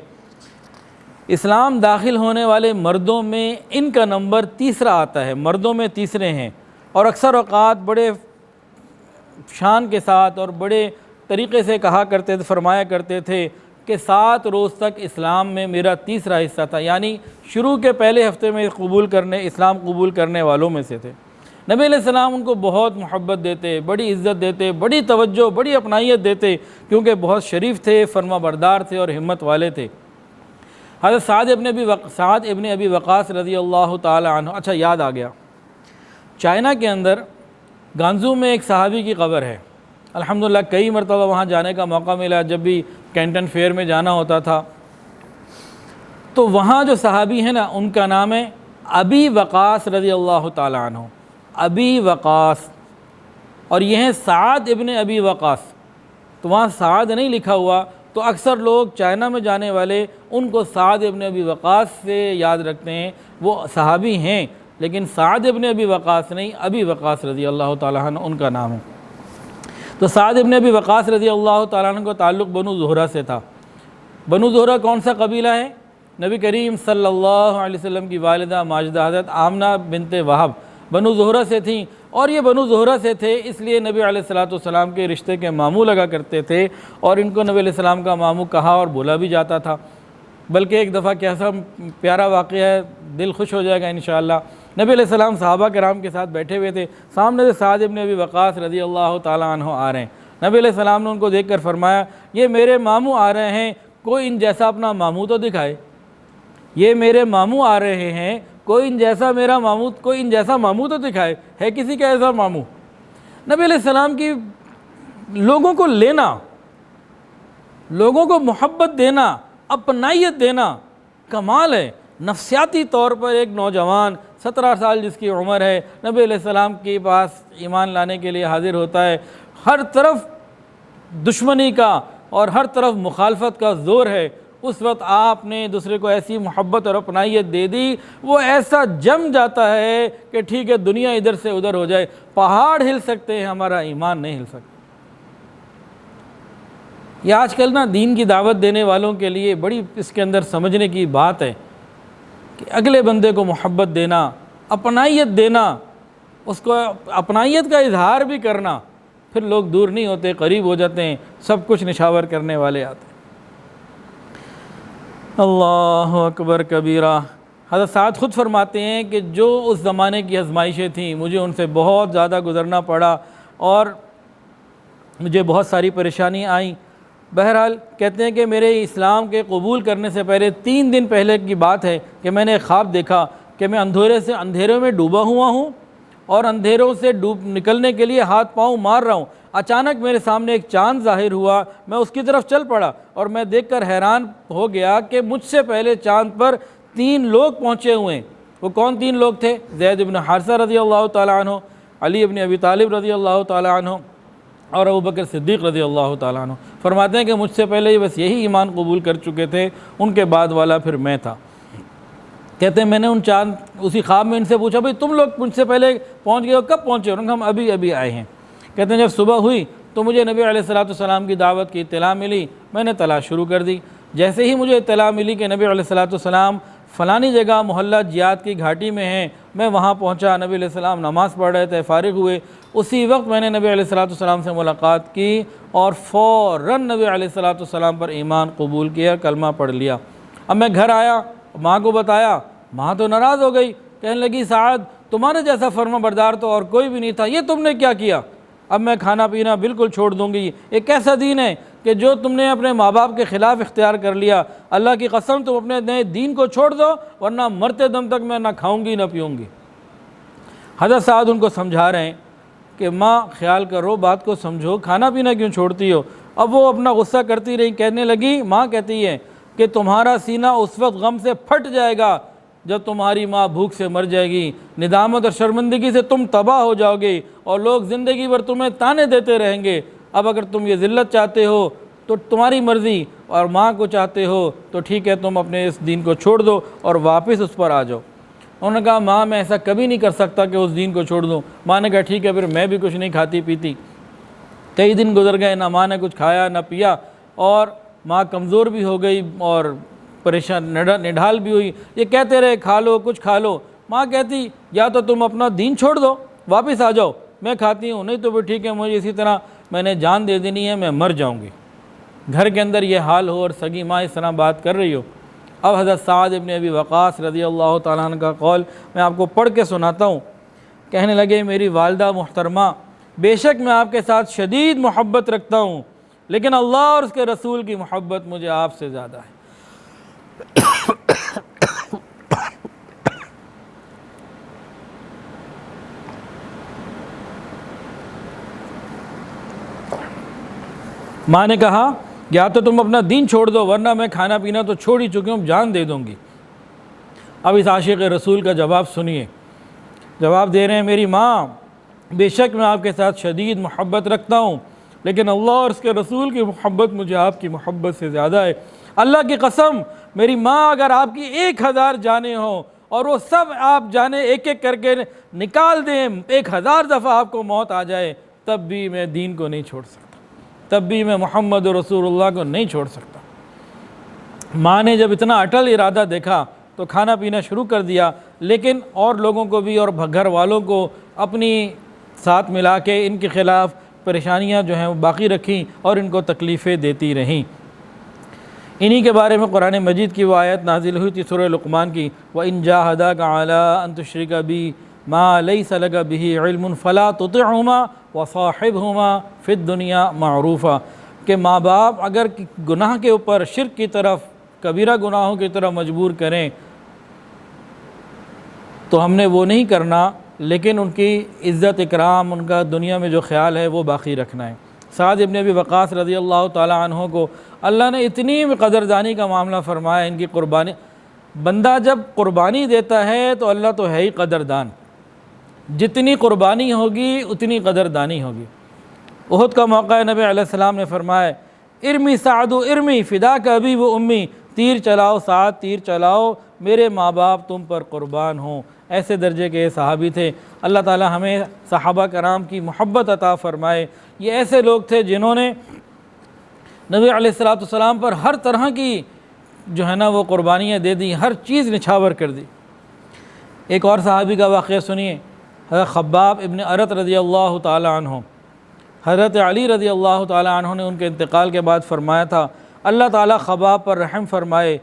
اسلام داخل ہونے والے مردوں میں ان کا نمبر تیسرا آتا ہے، مردوں میں تیسرے ہیں، اور اکثر اوقات بڑے شان کے ساتھ اور بڑے طریقے سے کہا کرتے تھے، فرمایا کرتے تھے کہ 7 روز تک اسلام میں میرا تیسرا حصہ تھا، یعنی شروع کے پہلے ہفتے میں اسلام قبول کرنے والوں میں سے تھے۔ نبی علیہ السلام ان کو بہت محبت دیتے، بڑی عزت دیتے، بڑی توجہ، بڑی اپنائیت دیتے، کیونکہ بہت شریف تھے، فرما بردار تھے اور ہمت والے تھے۔ حضرت سعد ابن ابی وقاص رضی اللہ تعالی عنہ، اچھا یاد آ گیا، چائنا کے اندر گانزو میں ایک صحابی کی قبر ہے۔ الحمدللہ کئی مرتبہ وہاں جانے کا موقع ملا، جب بھی کینٹن فیئر میں جانا ہوتا تھا تو وہاں جو صحابی ہیں نا ان کا نام ہے ابی وقاص رضی اللہ تعالی عنہ، ابی وقاص، اور یہ ہیں سعد ابن ابی وقاص۔ تو وہاں سعد نہیں لکھا ہوا، تو اکثر لوگ چائنا میں جانے والے ان کو سعد ابن ابی وقاص سے یاد رکھتے ہیں، وہ صحابی ہیں لیکن سعد ابن ابی وقاص نہیں، ابی وقاص رضی اللہ تعالیٰ عنہ ان کا نام ہے۔ تو سعد ابن ابی وقاص رضی اللہ تعالیٰ عنہ کو تعلق بنو زہرہ سے تھا۔ بنو زہرہ کون سا قبیلہ ہے؟ نبی کریم صلی اللہ علیہ وسلم کی والدہ ماجدہ حضرت آمنہ بنت وہب بنو زہرہ سے تھیں، اور یہ بنو زہرہ سے تھے اس لیے نبی علیہ الصلوۃ والسلام کے رشتے کے ماموں لگا کرتے تھے، اور ان کو نبی علیہ السلام کا ماموں کہا اور بولا بھی جاتا تھا۔ بلکہ ایک دفعہ کیسا پیارا واقعہ ہے، دل خوش ہو جائے گا انشاءاللہ۔ نبی علیہ السلام صحابہ کرام کے ساتھ بیٹھے ہوئے تھے، سامنے سے سعد ابن ابی وقاص رضی اللہ تعالیٰ عنہ آ رہے ہیں۔ نبی علیہ السلام نے ان کو دیکھ کر فرمایا، یہ میرے ماموں آ رہے ہیں، کوئی ان جیسا اپنا ماموں تو دکھائے۔ یہ میرے ماموں آ رہے ہیں، کوئی ان جیسا ماموں تو دکھائے، ہے کسی کا ایسا ماموں؟ نبی علیہ السلام کی لوگوں کو لینا، لوگوں کو محبت دینا، اپنائیت دینا کمال ہے۔ نفسیاتی طور پر ایک نوجوان 17 سال جس کی عمر ہے، نبی علیہ السلام کے پاس ایمان لانے کے لیے حاضر ہوتا ہے، ہر طرف دشمنی کا اور ہر طرف مخالفت کا زور ہے، اس وقت آپ نے دوسرے کو ایسی محبت اور اپنائیت دے دی، وہ ایسا جم جاتا ہے کہ ٹھیک ہے دنیا ادھر سے ادھر ہو جائے، پہاڑ ہل سکتے ہیں، ہمارا ایمان نہیں ہل سکتا۔ یہ آج کل نا دین کی دعوت دینے والوں کے لیے بڑی اس کے اندر سمجھنے کی بات ہے کہ اگلے بندے کو محبت دینا، اپنائیت دینا، اس کو اپنائیت کا اظہار بھی کرنا، پھر لوگ دور نہیں ہوتے، قریب ہو جاتے ہیں، سب کچھ نشاور کرنے والے آتے ہیں۔ اللہ اکبر کبیرہ۔ حضرت سعد خود فرماتے ہیں کہ جو اس زمانے کی آزمائشیں تھیں مجھے ان سے بہت زیادہ گزرنا پڑا اور مجھے بہت ساری پریشانی آئیں۔ بہرحال کہتے ہیں کہ میرے اسلام کے قبول کرنے سے پہلے 3 دن پہلے کی بات ہے کہ میں نے ایک خواب دیکھا کہ میں اندھیروں میں ڈوبا ہوا ہوں اور اندھیروں سے نکلنے کے لیے ہاتھ پاؤں مار رہا ہوں۔ اچانک میرے سامنے ایک چاند ظاہر ہوا، میں اس کی طرف چل پڑا اور میں دیکھ کر حیران ہو گیا کہ مجھ سے پہلے چاند پر 3 لوگ پہنچے ہوئے ہیں۔ وہ کون 3 لوگ تھے؟ زید بن حارثہ رضی اللہ تعالیٰ عنہ، علی بن ابی طالب رضی اللہ تعالیٰ عنہ اور ابوبکر صدیق رضی اللہ تعالیٰ عنہ۔ فرماتے ہیں کہ مجھ سے پہلے بس یہی ایمان قبول کر چکے تھے، ان کے بعد والا پھر میں تھا۔ کہتے ہیں میں نے اسی خواب میں ان سے پوچھا بھئی تم لوگ مجھ سے پہلے پہنچ گئے ہو، کب پہنچے؟ انہوں نے کہا ہم ابھی آئے ہیں۔ کہتے ہیں جب صبح ہوئی تو مجھے نبی علیہ الصلوۃ والسلام کی دعوت کی اطلاع ملی، میں نے تلاش شروع کر دی۔ جیسے ہی مجھے اطلاع ملی کہ نبی علیہ الصلوۃ والسلام فلانی جگہ محلہ جیاد کی گھاٹی میں ہیں، میں وہاں پہنچا، نبی علیہ السلام نماز پڑھ رہے تھے، فارغ ہوئے، اسی وقت میں نے نبی علیہ الصلوۃ والسلام سے ملاقات کی اور فوراً نبی علیہ الصلوۃ والسلام پر ایمان قبول کیا، کلمہ پڑھ لیا۔ اب میں گھر آیا، ماں کو بتایا، ماں تو ناراض ہو گئی، کہنے لگی سعد تمہارے جیسا فرما بردار تو اور کوئی بھی نہیں تھا، یہ تم نے کیا کیا؟ اب میں کھانا پینا بالکل چھوڑ دوں گی۔ یہ کیسا دین ہے کہ جو تم نے اپنے ماں باپ کے خلاف اختیار کر لیا؟ اللہ کی قسم تم اپنے نئے دین کو چھوڑ دو ورنہ مرتے دم تک میں نہ کھاؤں گی نہ پیوں گی۔ حضرت سعد ان کو سمجھا رہے ہیں کہ ماں خیال کرو، بات کو سمجھو، کھانا پینا کیوں چھوڑتی ہو؟ اب وہ اپنا غصہ کرتی رہی، کہنے لگی، ماں کہتی ہے کہ تمہارا سینہ اس وقت غم سے پھٹ جائے گا جب تمہاری ماں بھوک سے مر جائے گی، ندامت اور شرمندگی سے تم تباہ ہو جاؤ گے اور لوگ زندگی بھر تمہیں تانے دیتے رہیں گے۔ اب اگر تم یہ ذلت چاہتے ہو تو تمہاری مرضی، اور ماں کو چاہتے ہو تو ٹھیک ہے تم اپنے اس دین کو چھوڑ دو اور واپس اس پر آ جاؤ۔ انہوں نے کہا ماں میں ایسا کبھی نہیں کر سکتا کہ اس دین کو چھوڑ دوں۔ ماں نے کہا ٹھیک ہے پھر میں بھی کچھ نہیں کھاتی پیتی۔ کئی دن گزر گئے، نہ ماں نے کچھ کھایا نہ پیا، اور ماں کمزور بھی ہو گئی اور پریشان نڈھال بھی ہوئی۔ یہ کہتے رہے کھا لو کچھ کھا لو۔ ماں کہتی یا تو تم اپنا دین چھوڑ دو، واپس آ جاؤ، میں کھاتی ہوں، نہیں تو پھر ٹھیک ہے مجھے اسی طرح میں نے جان دے دینی ہے، میں مر جاؤں گی۔ گھر کے اندر یہ حال ہو اور سگی ماں اس طرح بات کر رہی ہو۔ اب حضرت سعد ابن ابی وقاص رضی اللہ تعالیٰ عنہ کا قول میں آپ کو پڑھ کے سناتا ہوں۔ کہنے لگے میری والدہ محترمہ، بے شک میں آپ کے ساتھ شدید محبت رکھتا ہوں، لیکن اللہ اور اس کے رسول کی محبت مجھے آپ سے زیادہ ہے۔ ماں نے کہا یا تو تم اپنا دین چھوڑ دو ورنہ میں کھانا پینا تو چھوڑ ہی چکی ہوں، جان دے دوں گی۔ اب اس عاشق رسول کا جواب سنیے، جواب دے رہے ہیں میری ماں، بے شک میں آپ کے ساتھ شدید محبت رکھتا ہوں، لیکن اللہ اور اس کے رسول کی محبت مجھے آپ کی محبت سے زیادہ ہے۔ اللہ کی قسم میری ماں، اگر آپ کی 1000 جانیں ہوں اور وہ سب آپ جانیں ایک ایک کر کے نکال دیں، 1000 دفعہ آپ کو موت آ جائے، تب بھی میں دین کو نہیں چھوڑ سکتا، تب بھی میں محمد رسول اللہ کو نہیں چھوڑ سکتا۔ ماں نے جب اتنا اٹل ارادہ دیکھا تو کھانا پینا شروع کر دیا، لیکن اور لوگوں کو بھی اور گھر والوں کو اپنی ساتھ ملا کے ان کے خلاف پریشانیاں جو ہیں وہ باقی رکھیں اور ان کو تکلیفیں دیتی رہیں۔ انہی کے بارے میں قرآن مجید کی وہ آیت نازل ہوئی تھی سورہ لقمان کی، وَإِن جَاهَدَاكَ عَلَىٰ أَن تُشْرِكَ بِي مَا لَيْسَ لَكَ بِهِ عِلْمٌ فَلَا تُطِعْهُمَا وَصَاحِبْهُمَا فِي الدُّنْيَا مَعْرُوفًا، کہ ماں باپ اگر گناہ کے اوپر شرک کی طرف، کبیرہ گناہوں کی طرف مجبور کریں تو ہم نے وہ نہیں کرنا، لیکن ان کی عزت اکرام، ان کا دنیا میں جو خیال ہے وہ باقی رکھنا ہے۔ سعد ابن ابی وقاص رضی اللہ تعالیٰ عنہ کو اللہ نے اتنی قدردانی کا معاملہ فرمایا، ان کی قربانی۔ بندہ جب قربانی دیتا ہے تو اللہ تو ہے ہی قدردان، جتنی قربانی ہوگی اتنی قدردانی ہوگی۔ احد کا موقع ہے، نبی علیہ السلام نے فرمایا ارمی سعد ارمی فداک ابی و امی، تیر چلاؤ سعد، تیر چلاؤ، میرے ماں باپ تم پر قربان ہوں۔ ایسے درجے کے صحابی تھے۔ اللہ تعالی ہمیں صحابہ کرام کی محبت عطا فرمائے۔ یہ ایسے لوگ تھے جنہوں نے نبی علیہ السلام پر ہر طرح کی جو ہے نا وہ قربانیاں دے دیں، ہر چیز نچھاور کر دی۔ ایک اور صحابی کا واقعہ سنیے، حضرت خباب ابن ارت رضی اللہ تعالی عنہ، حضرت علی رضی اللہ تعالی عنہ نے ان کے انتقال کے بعد فرمایا تھا، اللہ تعالیٰ خباب پر رحم فرمائے،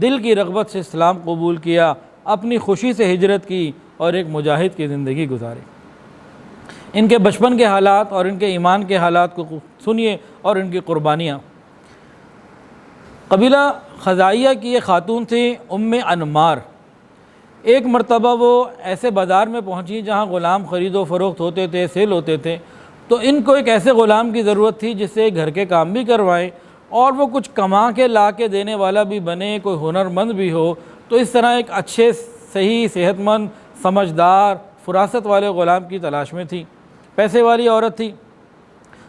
دل کی رغبت سے اسلام قبول کیا، اپنی خوشی سے ہجرت کی اور ایک مجاہد کی زندگی گزاری۔ ان کے بچپن کے حالات اور ان کے ایمان کے حالات کو سنیے اور ان کی قربانیاں۔ قبیلہ خزاعیہ کی ایک خاتون تھی ام انمار۔ ایک مرتبہ وہ ایسے بازار میں پہنچی جہاں غلام خرید و فروخت ہوتے تھے، سیل ہوتے تھے، تو ان کو ایک ایسے غلام کی ضرورت تھی جس سے گھر کے کام بھی کروائیں اور وہ کچھ کما کے لا کے دینے والا بھی بنے، کوئی ہنرمند بھی ہو۔ تو اس طرح ایک اچھے، صحیح، صحت مند، سمجھدار، فراست والے غلام کی تلاش میں تھی۔ پیسے والی عورت تھی،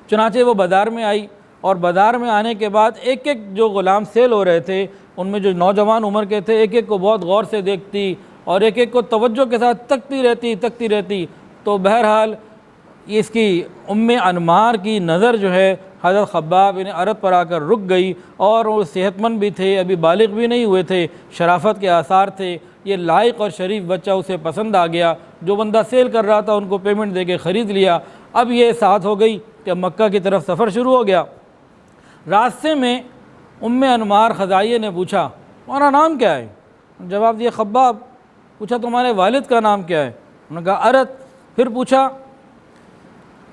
چنانچہ وہ بازار میں آئی، اور بازار میں آنے کے بعد ایک ایک جو غلام سیل ہو رہے تھے ان میں جو نوجوان عمر کے تھے، ایک ایک کو بہت غور سے دیکھتی اور ایک ایک کو توجہ کے ساتھ تکتی رہتی۔ تو بہرحال اس کی ام انمار کی نظر جو ہے حضرت خباب بن ارت پر آ کر رک گئی، اور وہ صحت مند بھی تھے، ابھی بالغ بھی نہیں ہوئے تھے، شرافت کے آثار تھے، یہ لائق اور شریف بچہ اسے پسند آ گیا۔ جو بندہ سیل کر رہا تھا ان کو پیمنٹ دے کے خرید لیا۔ اب یہ ساتھ ہو گئی کہ مکہ کی طرف سفر شروع ہو گیا۔ راستے میں ام انمار خزاعیہ نے پوچھا تمہارا نام کیا ہے؟ جواب دیا خباب۔ پوچھا تمہارے والد کا نام کیا ہے؟ انہوں نے کہا ارت۔ پھر پوچھا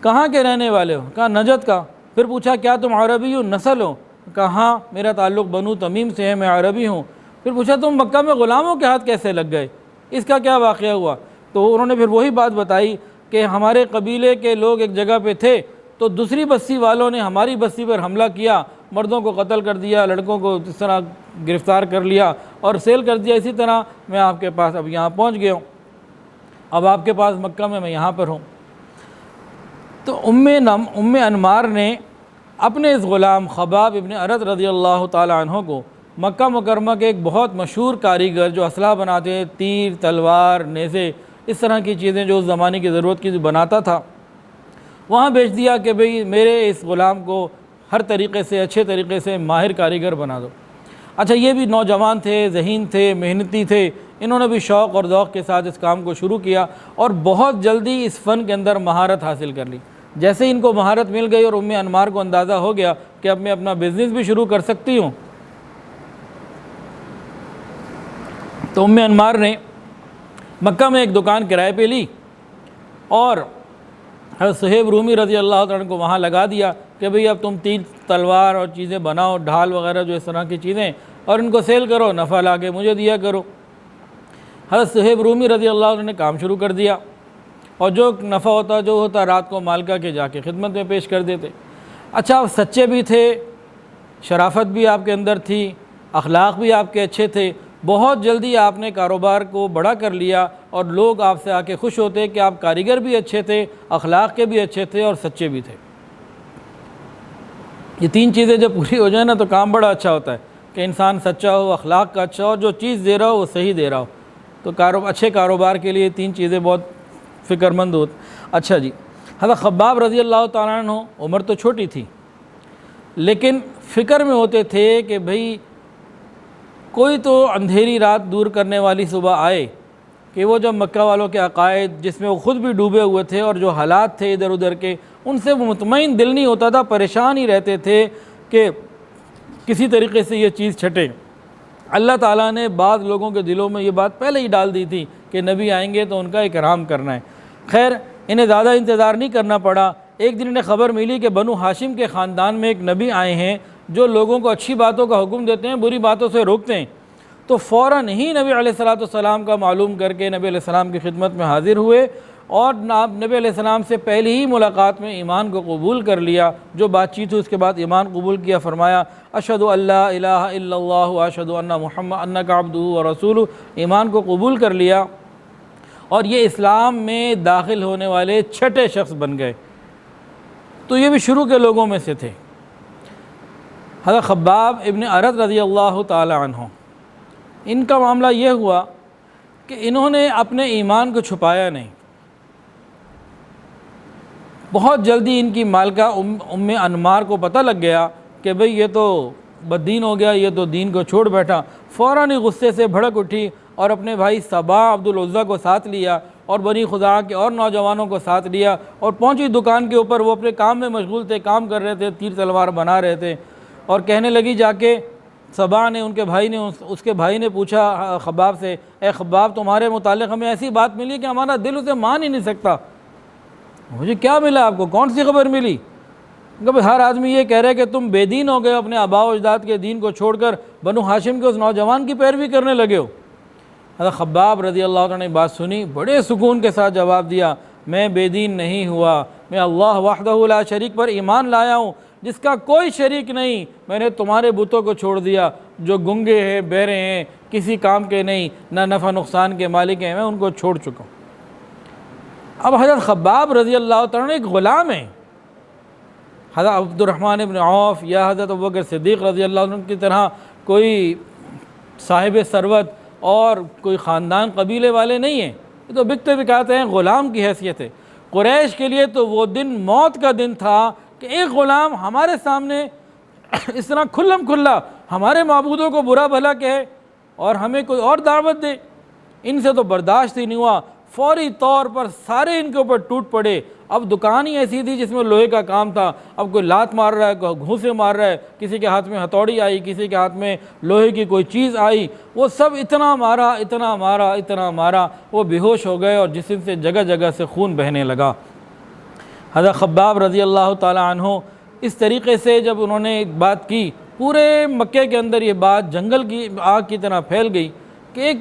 کہاں کے رہنے والے ہو؟ کہا نجد کا۔ پھر پوچھا کیا تم عربی نسل ہو؟ کہا ہاں میرا تعلق بنو تمیم سے ہے، میں عربی ہوں۔ پھر پوچھا تم مکہ میں غلاموں کے ہاتھ کیسے لگ گئے؟ اس کا کیا واقعہ ہوا؟ تو انہوں نے پھر وہی بات بتائی کہ ہمارے قبیلے کے لوگ ایک جگہ پہ تھے، تو دوسری بستی والوں نے ہماری بستی پر حملہ کیا، مردوں کو قتل کر دیا، لڑکوں کو اس طرح گرفتار کر لیا اور سیل کر دیا۔ اسی طرح میں آپ کے پاس اب یہاں پہنچ گیا ہوں، اب آپ کے پاس مکہ میں یہاں پر ہوں۔ تو ام انمار نے اپنے اس غلام خباب ابن ارت رضی اللہ تعالی عنہ کو مکہ مکرمہ کے ایک بہت مشہور کاریگر جو اسلحہ بناتے ہیں، تیر، تلوار، نیزے، اس طرح کی چیزیں جو اس زمانے کی ضرورت کی بناتا تھا، وہاں بھیج دیا کہ بھئی میرے اس غلام کو ہر طریقے سے، اچھے طریقے سے ماہر کاریگر بنا دو۔ اچھا، یہ بھی نوجوان تھے، ذہین تھے، محنتی تھے، انہوں نے بھی شوق اور ذوق کے ساتھ اس کام کو شروع کیا اور بہت جلدی اس فن کے اندر مہارت حاصل کر لی۔ جیسے ہی ان کو مہارت مل گئی اور ام انمار کو اندازہ ہو گیا کہ اب میں اپنا بزنس بھی شروع کر سکتی ہوں، تو ام انمار نے مکہ میں ایک دکان کرائے پہ لی اور حضرت صہیب رومی رضی اللہ عنہ کو وہاں لگا دیا کہ بھئی اب تم تیر، تلوار اور چیزیں بناؤ، ڈھال وغیرہ جو اس طرح کی چیزیں، اور ان کو سیل کرو، نفع لا کے مجھے دیا کرو۔ حضرت صہیب رومی رضی اللہ عنہ نے کام شروع کر دیا، اور جو نفع ہوتا جو ہوتا رات کو مالکہ کے جا کے خدمت میں پیش کر دیتے۔ اچھا، آپ سچے بھی تھے، شرافت بھی آپ کے اندر تھی، اخلاق بھی آپ کے اچھے تھے۔ بہت جلدی آپ نے کاروبار کو بڑا کر لیا اور لوگ آپ سے آ کے خوش ہوتے کہ آپ کاریگر بھی اچھے تھے، اخلاق کے بھی اچھے تھے اور سچے بھی تھے۔ یہ تین چیزیں جب پوری ہو جائیں نا تو کام بڑا اچھا ہوتا ہے کہ انسان سچا ہو، اخلاق کا اچھا ہو، جو چیز دے رہا ہو وہ صحیح دے رہا ہو۔ تو اچھے کاروبار کے لیے تین چیزیں بہت فکر مند ہوتی۔ اچھا جی، حضرت خباب رضی اللہ تعالیٰ عنہ عمر تو چھوٹی تھی، لیکن فکر میں ہوتے تھے کہ بھئی کوئی تو اندھیری رات دور کرنے والی صبح آئے کہ وہ جب مکہ والوں کے عقائد جس میں وہ خود بھی ڈوبے ہوئے تھے اور جو حالات تھے ادھر ادھر کے، ان سے وہ مطمئن دل نہیں ہوتا تھا، پریشان ہی رہتے تھے کہ کسی طریقے سے یہ چیز چھٹے۔ اللہ تعالیٰ نے بعض لوگوں کے دلوں میں یہ بات پہلے ہی ڈال دی تھی کہ نبی آئیں گے تو ان کا اکرام کرنا ہے۔ خیر انہیں زیادہ انتظار نہیں کرنا پڑا۔ ایک دن انہیں خبر ملی کہ بنو ہاشم کے خاندان میں ایک نبی آئے ہیں جو لوگوں کو اچھی باتوں کا حکم دیتے ہیں، بری باتوں سے روکتے ہیں۔ تو فوراً ہی نبی علیہ السلام کا معلوم کر کے نبی علیہ السلام کی خدمت میں حاضر ہوئے اور نبی علیہ السلام سے پہلی ہی ملاقات میں ایمان کو قبول کر لیا۔ جو بات چیت ہوئی اس کے بعد ایمان قبول کیا، فرمایا اشہد ان لا الہ الا اللہ واشہد ان محمد انک عبدہ ورسولہ، ایمان کو قبول کر لیا اور یہ اسلام میں داخل ہونے والے چھٹے شخص بن گئے۔ تو یہ بھی شروع کے لوگوں میں سے تھے۔ حضرت خباب ابن ارت رضی اللہ تعالی عنہ، ان کا معاملہ یہ ہوا کہ انہوں نے اپنے ایمان کو چھپایا نہیں۔ بہت جلدی ان کی مالکہ ام انمار کو پتہ لگ گیا کہ بھئی یہ تو بددین ہو گیا، یہ تو دین کو چھوڑ بیٹھا۔ فوراً ہی غصے سے بھڑک اٹھی اور اپنے بھائی صبا عبد العزیٰ کو ساتھ لیا اور بنی خزاعہ کے اور نوجوانوں کو ساتھ لیا اور پہنچی دکان کے اوپر۔ وہ اپنے کام میں مشغول تھے، کام کر رہے تھے، تیر تلوار بنا رہے تھے، اور کہنے لگی جا کے صبا نے اس کے بھائی نے پوچھا خباب سے، اے خباب تمہارے متعلق ہمیں ایسی بات ملی کہ ہمارا دل اسے مان ہی نہیں سکتا۔ مجھے کیا ملا آپ کو، کون سی خبر ملی؟ کہ ہر آدمی یہ کہہ رہے کہ تم بے دین ہو گئے، اپنے آباء و اجداد کے دین کو چھوڑ کر بنو ہاشم کے اس نوجوان کی پیروی کرنے لگے ہو۔ حضرت خباب رضی اللہ عنہ نے بات سنی، بڑے سکون کے ساتھ جواب دیا، میں بے دین نہیں ہوا، میں اللہ وحدہ لا شریک پر ایمان لایا ہوں جس کا کوئی شریک نہیں۔ میں نے تمہارے بتوں کو چھوڑ دیا جو گنگے ہیں، بہرے ہیں، کسی کام کے نہیں، نہ نفع نقصان کے مالک ہیں، میں ان کو چھوڑ چکا ہوں۔ اب حضرت خباب رضی اللہ تعالیٰ ایک غلام ہیں۔ حضرت عبد الرحمن ابن عوف یا حضرت ابوبکر صدیق رضی اللہ عنہ کی طرح کوئی صاحب ثروت اور کوئی خاندان قبیلے والے نہیں ہیں، یہ تو بکتے بکاتے ہیں، غلام کی حیثیت ہے۔ قریش کے لیے تو وہ دن موت کا دن تھا کہ ایک غلام ہمارے سامنے اس طرح کھلم کھلا ہمارے معبودوں کو برا بھلا کہے اور ہمیں کوئی اور دعوت دے۔ ان سے تو برداشت ہی نہیں ہوا، فوری طور پر سارے ان کے اوپر ٹوٹ پڑے۔ اب دکان ہی ایسی تھی جس میں لوہے کا کام تھا، اب کوئی لات مار رہا ہے، کوئی گھوسے مار رہا ہے، کسی کے ہاتھ میں ہتھوڑی آئی، کسی کے ہاتھ میں لوہے کی کوئی چیز آئی، وہ سب اتنا مارا اتنا مارا اتنا مارا، وہ بے ہوش ہو گئے اور جسم سے جگہ جگہ سے خون بہنے لگا۔ حضرت خباب رضی اللہ تعالی عنہ اس طریقے سے جب انہوں نے بات کی، پورے مکے کے اندر یہ بات جنگل کی آگ کی طرح پھیل گئی کہ ایک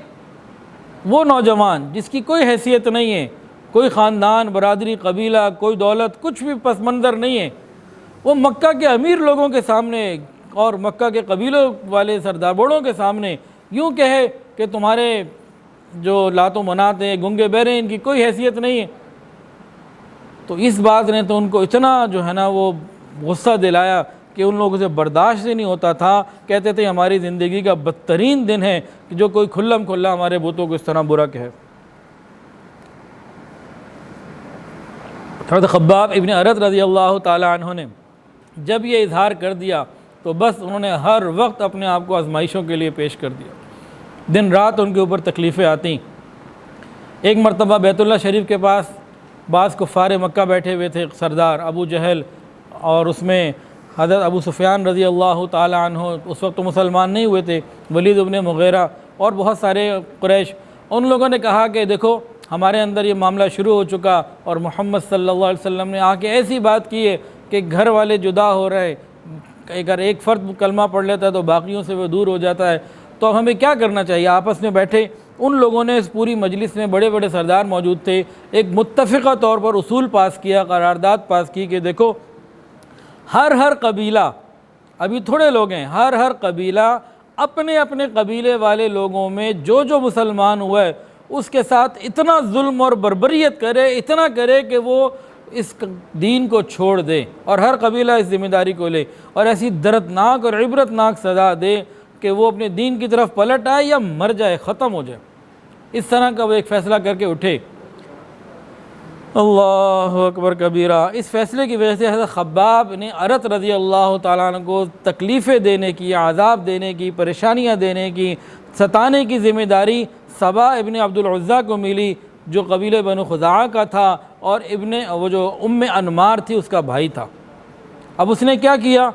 وہ نوجوان جس کی کوئی حیثیت نہیں ہے، کوئی خاندان، برادری، قبیلہ، کوئی دولت، کچھ بھی پس منظر نہیں ہے، وہ مکہ کے امیر لوگوں کے سامنے اور مکہ کے قبیلوں والے سردار بوڑھوں کے سامنے یوں کہے کہ تمہارے جو لات و منات ہیں، گنگے بہرے ہیں، ان کی کوئی حیثیت نہیں ہے۔ تو اس بات نے تو ان کو اتنا جو ہے نا وہ غصہ دلایا کہ ان لوگوں سے برداشت ہی نہیں ہوتا تھا۔ کہتے تھے ہماری زندگی کا بدترین دن ہے کہ جو کوئی کھلم کھلا ہمارے بتوں کو اس طرح برا کہے۔ حضرت خباب ابن ارت رضی اللہ تعالی عنہ نے جب یہ اظہار کر دیا تو بس انہوں نے ہر وقت اپنے آپ کو آزمائشوں کے لیے پیش کر دیا، دن رات ان کے اوپر تکلیفیں آتیں۔ ایک مرتبہ بیت اللہ شریف کے پاس بعض کفار مکہ بیٹھے ہوئے تھے، سردار ابو جہل، اور اس میں حضرت ابو سفیان رضی اللہ تعالی عنہ، اس وقت تو مسلمان نہیں ہوئے تھے، ولید ابن مغیرہ اور بہت سارے قریش۔ ان لوگوں نے کہا کہ دیکھو ہمارے اندر یہ معاملہ شروع ہو چکا اور محمد صلی اللہ علیہ وسلم نے آ کے ایسی بات کی ہے کہ گھر والے جدا ہو رہے، اگر ایک فرد کلمہ پڑھ لیتا ہے تو باقیوں سے وہ دور ہو جاتا ہے، تو اب ہمیں کیا کرنا چاہیے؟ آپس میں بیٹھے ان لوگوں نے، اس پوری مجلس میں بڑے بڑے سردار موجود تھے، ایک متفقہ طور پر اصول پاس کیا، قرارداد پاس کی کہ دیکھو ہر قبیلہ، ابھی تھوڑے لوگ ہیں، ہر قبیلہ اپنے اپنے قبیلے والے لوگوں میں جو مسلمان ہوا ہے اس کے ساتھ اتنا ظلم اور بربریت کرے، اتنا کرے کہ وہ اس دین کو چھوڑ دے، اور ہر قبیلہ اس ذمہ داری کو لے اور ایسی دردناک اور عبرتناک سزا دے کہ وہ اپنے دین کی طرف پلٹ آئے یا مر جائے، ختم ہو جائے۔ اس طرح کا وہ ایک فیصلہ کر کے اٹھے۔ اللہ اکبر کبیرہ۔ اس فیصلے کی وجہ سے حضرت خباب نے ارت رضی اللہ تعالیٰ عنہ کو تکلیفیں دینے کی، عذاب دینے کی، پریشانیاں دینے کی، ستانے کی ذمہ داری صبا ابن عبدالعزیٰ کو ملی جو قبیلہ بنو خزاعہ کا تھا اور وہ جو انمار تھی اس کا بھائی تھا۔ اب اس نے کیا کیا،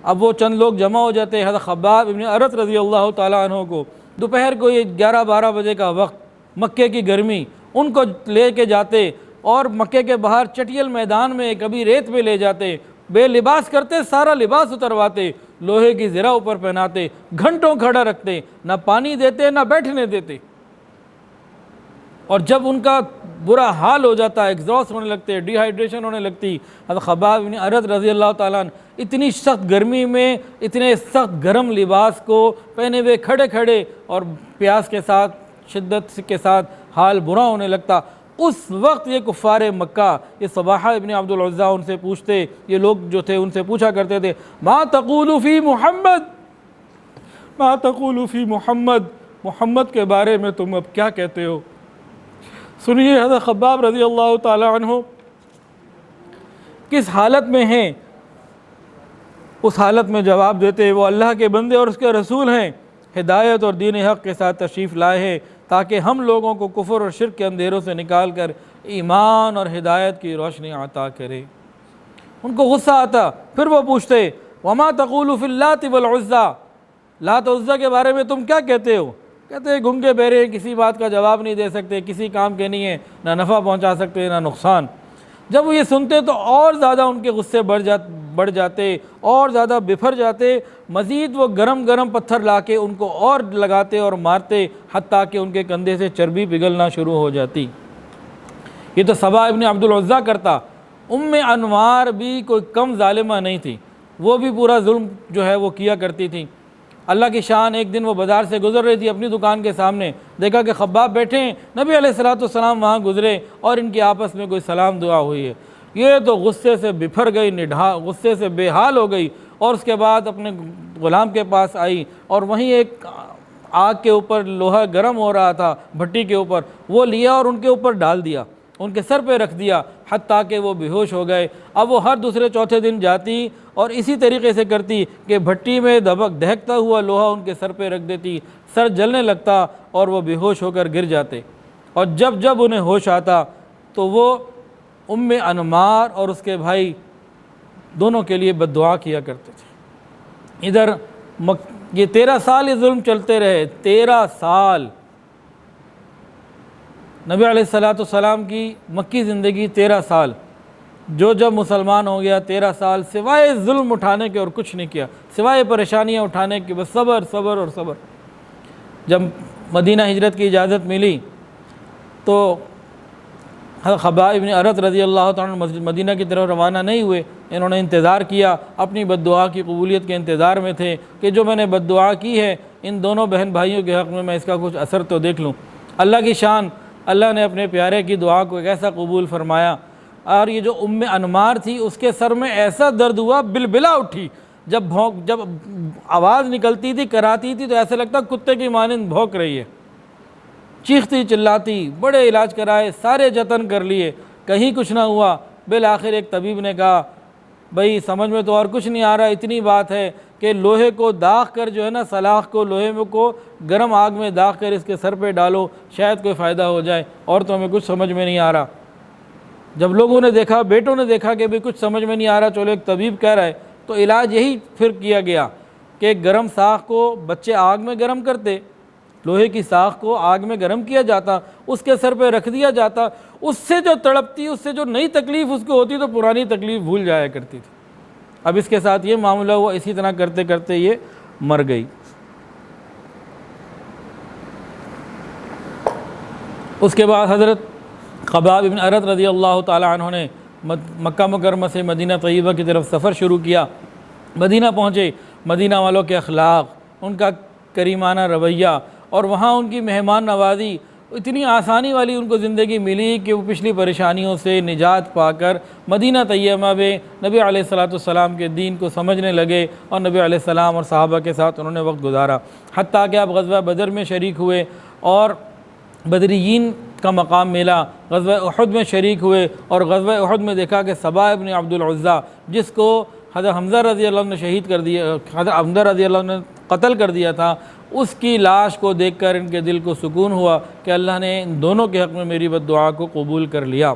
اب وہ چند لوگ جمع ہو جاتے، حضرت خباب ابن ارت رضی اللہ تعالیٰ عنہ کو دوپہر کو یہ 11-12 بجے کا وقت، مکے کی گرمی، ان کو لے کے جاتے اور مکے کے باہر چٹیل میدان میں کبھی ریت میں لے جاتے، بے لباس کرتے، سارا لباس اترواتے، لوہے کی زرہ اوپر پہناتے، گھنٹوں کھڑا رکھتے، نہ پانی دیتے نہ بیٹھنے دیتے، اور جب ان کا برا حال ہو جاتا، ایگزاسٹ ہونے لگتے، ڈی ہائیڈریشن ہونے لگتی، حضرت خباب بن ارت رضی اللہ تعالیٰ عنہ اتنی سخت گرمی میں اتنے سخت گرم لباس کو پہنے ہوئے کھڑے کھڑے اور پیاس کے ساتھ، شدت کے ساتھ حال برا ہونے لگتا۔ اس وقت یہ کفار مکہ، یہ صباحہ ابن عبدالعزیٰ ان سے پوچھتے، یہ لوگ جو تھے ان سے پوچھا کرتے تھے، ما تقول فی محمد، ما تقول فی محمد، محمد کے بارے میں تم اب کیا کہتے ہو؟ سنیے حضرت خباب رضی اللہ تعالی عنہ کس حالت میں ہیں، اس حالت میں جواب دیتے، وہ اللہ کے بندے اور اس کے رسول ہیں، ہدایت اور دین حق کے ساتھ تشریف لائے ہیں تاکہ ہم لوگوں کو کفر اور شرک کے اندھیروں سے نکال کر ایمان اور ہدایت کی روشنی عطا کرے۔ ان کو غصہ آتا، پھر وہ پوچھتے، وما تقول فی اللات والعزیٰ، لات و عزیٰ کے بارے میں تم کیا کہتے ہو؟ کہتے ہیں گنگے بہرے، کسی بات کا جواب نہیں دے سکتے، کسی کام کے نہیں ہیں، نہ نفع پہنچا سکتے نہ نقصان۔ جب وہ یہ سنتے تو اور زیادہ ان کے غصے بڑھ جاتے، اور زیادہ بفر جاتے، مزید وہ گرم گرم پتھر لا کے ان کو اور لگاتے اور مارتے، حتیٰ کہ ان کے کندھے سے چربی پگھلنا شروع ہو جاتی۔ یہ تو صبا ابن عبدالعزیٰ کرتا۔ انمار بھی کوئی کم ظالمہ نہیں تھی، وہ بھی پورا ظلم جو ہے وہ کیا کرتی تھی۔ اللہ کی شان، ایک دن وہ بازار سے گزر رہی تھی، اپنی دکان کے سامنے دیکھا کہ خباب بیٹھے ہیں، نبی علیہ السلام وہاں گزرے اور ان کی آپس میں کوئی سلام دعا ہوئی ہے۔ یہ تو غصے سے بپھر گئی، غصے سے بے حال ہو گئی، اور اس کے بعد اپنے غلام کے پاس آئی، اور وہیں ایک آگ کے اوپر لوہا گرم ہو رہا تھا بھٹی کے اوپر، وہ لیا اور ان کے اوپر ڈال دیا، ان کے سر پہ رکھ دیا، حتیٰ کہ وہ بے ہوش ہو گئے۔ اب وہ ہر دوسرے چوتھے دن جاتی اور اسی طریقے سے کرتی کہ بھٹی میں دہکتا ہوا لوہا ان کے سر پہ رکھ دیتی، سر جلنے لگتا اور وہ بے ہوش ہو کر گر جاتے، اور جب انہیں ہوش آتا تو وہ انمار اور اس کے بھائی دونوں کے لیے بد دعا کیا کرتے تھے۔ ادھر یہ 13 سال یہ ظلم چلتے رہے، 13 سال نبی علیہ السلام کی مکی زندگی 13 سال، جب مسلمان ہو گیا 13 سال سوائے ظلم اٹھانے کے اور کچھ نہیں کیا، سوائے پریشانیاں اٹھانے کے، بس صبر صبر اور صبر۔ جب مدینہ ہجرت کی اجازت ملی تو حضرت خباب ابن ارت رضی اللہ تعالیٰ مدینہ کی طرف روانہ نہیں ہوئے، انہوں نے انتظار کیا، اپنی بد دعا کی قبولیت کے انتظار میں تھے کہ جو میں نے بد دعا کی ہے ان دونوں بہن بھائیوں کے حق میں اس کا کچھ اثر تو دیکھ لوں۔ اللہ کی شان، اللہ نے اپنے پیارے کی دعا کو ایسا قبول فرمایا، اور یہ جو انمار تھی اس کے سر میں ایسا درد ہوا، بلبلا اٹھی، جب آواز نکلتی تھی، کراتی تھی تو ایسا لگتا کتے کی مانند بھونک رہی ہے، چیختی چلاتی، بڑے علاج کرائے، سارے جتن کر لیے، کہیں کچھ نہ ہوا۔ بالآخر ایک طبیب نے کہا بھائی سمجھ میں تو اور کچھ نہیں آ رہا، اتنی دات ہے کہ لوہے کو داغ کر جو ہے نا، سلاخ کو لوہے میں کو گرم آگ میں داغ کر اس کے سر پہ ڈالو، شاید کوئی فائدہ ہو جائے، اور تو ہمیں کچھ سمجھ میں نہیں آ رہا۔ جب لوگوں نے دیکھا، بیٹوں نے دیکھا کہ بھی کچھ سمجھ میں نہیں آ رہا، چلو ایک طبیب کہہ رہا ہے، تو علاج یہی پھر کیا گیا کہ گرم ساخ کو بچے آگ میں گرم کرتے، لوہے کی ساخ کو آگ میں گرم کیا جاتا، اس کے سر پہ رکھ دیا جاتا، اس سے جو تڑپتی، اس سے جو نئی تکلیف اس کو ہوتی تو پرانی تکلیف بھول جایا کرتی تھی۔ اب اس کے ساتھ یہ معاملہ ہوا، اسی طرح کرتے کرتے یہ مر گئی۔ اس کے بعد حضرت خباب بن ارت رضی اللہ تعالی عنہ نے مکہ مکرمہ سے مدینہ طیبہ کی طرف سفر شروع کیا۔ مدینہ پہنچے، مدینہ والوں کے اخلاق، ان کا کریمانہ رویہ، اور وہاں ان کی مہمان نوازی اتنی آسانی والی ان کو زندگی ملی کہ وہ پچھلی پریشانیوں سے نجات پا کر مدینہ طیبہ میں نبی علیہ السلام کے دین کو سمجھنے لگے، اور نبی علیہ السلام اور صحابہ کے ساتھ انہوں نے وقت گزارا، حتیٰ کہ آپ غزوہ بدر میں شریک ہوئے اور بدریین کا مقام ملا، غزوہ احد میں شریک ہوئے، اور غزوہ احد میں دیکھا کہ صبا ابن عبدالعزیٰ، جس کو حضرت حمزہ رضی اللہ عنہ نے شہید کر دیا، حضرت حمزہ رضی اللہ عنہ نے قتل کر دیا تھا، اس کی لاش کو دیکھ کر ان کے دل کو سکون ہوا کہ اللہ نے ان دونوں کے حق میں میری بد دعا کو قبول کر لیا۔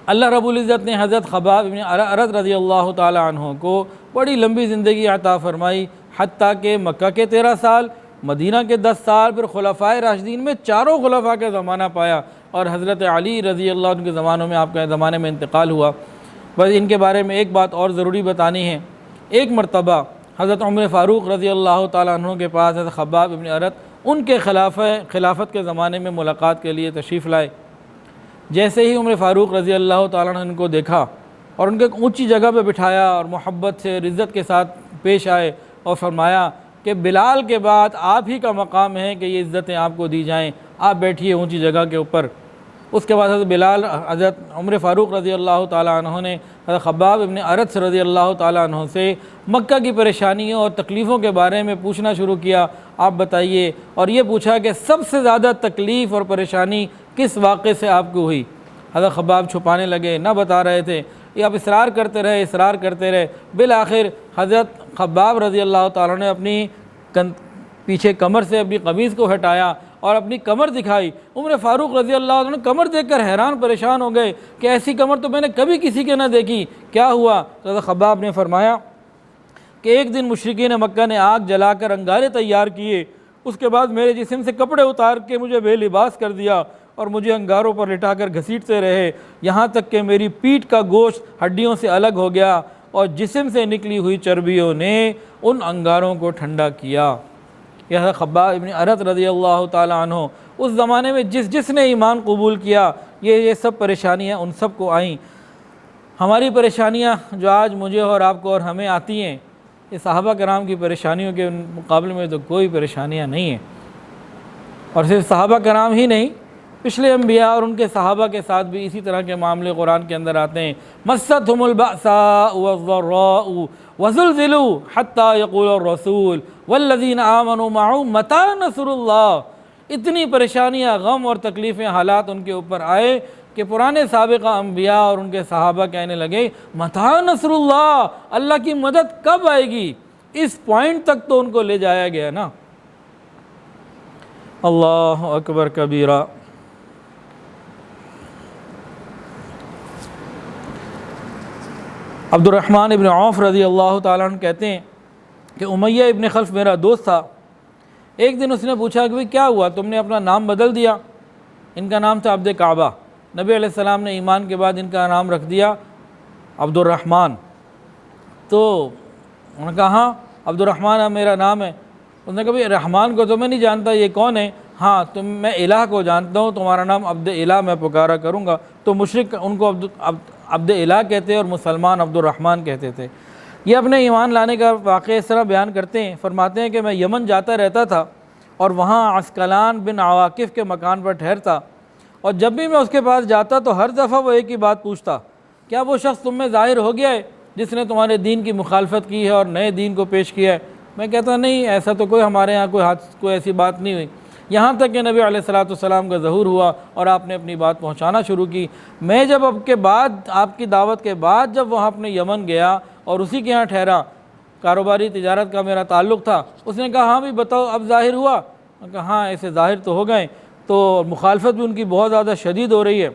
اللہ رب العزت نے حضرت خباب بن ارت رضی اللہ تعالی عنہ کو بڑی لمبی زندگی عطا فرمائی، حتیٰ کہ مکہ کے 13 سال، مدینہ کے 10 سال، پھر خلفائے راشدین میں چاروں خلفاء کا زمانہ پایا، اور حضرت علی رضی اللہ عنہ کے زمانوں میں آپ کے زمانے میں انتقال ہوا۔ بس ان کے بارے میں ایک بات اور ضروری بتانی ہے۔ ایک مرتبہ حضرت عمر فاروق رضی اللہ تعالیٰ عنہ کے پاس حضرت خباب بن ارت ان کے خلافت کے زمانے میں ملاقات کے لیے تشریف لائے۔ جیسے ہی عمر فاروق رضی اللہ تعالیٰ عنہ ان کو دیکھا اور ان کو ایک اونچی جگہ پہ بٹھایا اور محبت سے عزت کے ساتھ پیش آئے اور فرمایا کہ بلال کے بعد آپ ہی کا مقام ہے کہ یہ عزتیں آپ کو دی جائیں، آپ بیٹھیے اونچی جگہ کے اوپر۔ اس کے بعد حضرت عمر فاروق رضی اللہ تعالیٰ عنہ نے حضرت خباب ابن ارت رضی اللہ تعالیٰ عنہ سے مکہ کی پریشانیوں اور تکلیفوں کے بارے میں پوچھنا شروع کیا، آپ بتائیے، اور یہ پوچھا کہ سب سے زیادہ تکلیف اور پریشانی کس واقعے سے آپ کو ہوئی؟ حضرت خباب چھپانے لگے، نہ بتا رہے تھے، یہ آپ اصرار کرتے رہے، بالآخر حضرت خباب رضی اللہ تعالیٰ نے اپنی پیچھے کمر سے اپنی قمیض کو ہٹایا اور اپنی کمر دکھائی۔ عمر فاروق رضی اللہ عنہ نے کمر دیکھ کر حیران پریشان ہو گئے کہ ایسی کمر تو میں نے کبھی کسی کے نہ دیکھی، کیا ہوا؟ تو حضرت خباب نے فرمایا کہ ایک دن مشرکین مکہ نے آگ جلا کر انگارے تیار کیے، اس کے بعد میرے جسم سے کپڑے اتار کے مجھے بے لباس کر دیا اور مجھے انگاروں پر لٹا کر گھسیٹتے رہے، یہاں تک کہ میری پیٹھ کا گوشت ہڈیوں سے الگ ہو گیا اور جسم سے نکلی ہوئی چربیوں نے ان انگاروں کو ٹھنڈا کیا۔ یہ حضرت خباب ابن ارت رضی اللہ تعالیٰ عنہ اس زمانے میں جس نے ایمان قبول کیا، یہ سب پریشانیاں ان سب کو آئیں۔ ہماری پریشانیاں جو آج مجھے اور آپ کو اور ہمیں آتی ہیں، یہ صحابہ کرام کی پریشانیوں کے مقابلے میں تو کوئی پریشانیاں نہیں ہیں۔ اور صرف صحابہ کرام ہی نہیں، پچھلے انبیاء اور ان کے صحابہ کے ساتھ بھی اسی طرح کے معاملے قرآن کے اندر آتے ہیں۔ مَسَّتْهُمُ الْبَأْسَاءُ وَالضَّرَّاءُ وَزُلْزِلُوا حَتَّى يَقُولَ الرَّسُولُ وَالَّذِينَ آمَنُوا مَعَهُ مَتَىٰ نَصْرُ اللَّهِ۔ اتنی پریشانیاں، غم اور تکلیفیں، حالات ان کے اوپر آئے کہ پرانے سابقہ انبیاء اور ان کے صحابہ کہنے لگے مَتَىٰ نَصْرُ اللَّهِ، اللہ کی مدد کب آئے گی؟ اس پوائنٹ تک تو ان کو لے جایا گیا نا۔ اللہ اکبر کبیرہ۔ عبد الرحمن ابن عوف رضی اللہ تعالیٰ عنہ کہتے ہیں کہ امیہ ابن خلف میرا دوست تھا۔ ایک دن اس نے پوچھا کہ کیا ہوا، تم نے اپنا نام بدل دیا؟ ان کا نام تھا عبد کعبہ، نبی علیہ السلام نے ایمان کے بعد ان کا نام رکھ دیا عبد الرحمن۔ تو انہوں نے کہا ہاں عبد الرحمن میرا نام ہے۔ اس نے کہا بھئی رحمان کو تو میں نہیں جانتا، یہ کون ہے؟ ہاں میں الہ کو جانتا ہوں، تمہارا نام عبد الہ میں پکارا کروں گا۔ تو مشرک ان کو عبد الہ کہتے اور مسلمان عبد الرحمن کہتے تھے۔ یہ اپنے ایمان لانے کا واقعہ اس طرح بیان کرتے ہیں، فرماتے ہیں کہ میں یمن جاتا رہتا تھا اور وہاں عسقلان بن عواقف کے مکان پر ٹھہرتا، اور جب بھی میں اس کے پاس جاتا تو ہر دفعہ وہ ایک ہی بات پوچھتا، کیا وہ شخص تم میں ظاہر ہو گیا ہے جس نے تمہارے دین کی مخالفت کی ہے اور نئے دین کو پیش کیا ہے؟ میں کہتا نہیں، ایسا تو کوئی ہمارے یہاں کوئی ایسی بات نہیں ہوئی۔ یہاں تک کہ نبی علیہ السلام کا ظہور ہوا اور آپ نے اپنی بات پہنچانا شروع کی۔ میں جب آپ کی دعوت کے بعد جب وہاں اپنے یمن گیا اور اسی کے یہاں ٹھہرا، کاروباری تجارت کا میرا تعلق تھا، اس نے کہا ہاں بھی بتاؤ اب ظاہر ہوا؟ میں کہا ہاں ایسے ظاہر تو ہو گئے، تو مخالفت بھی ان کی بہت زیادہ شدید ہو رہی ہے۔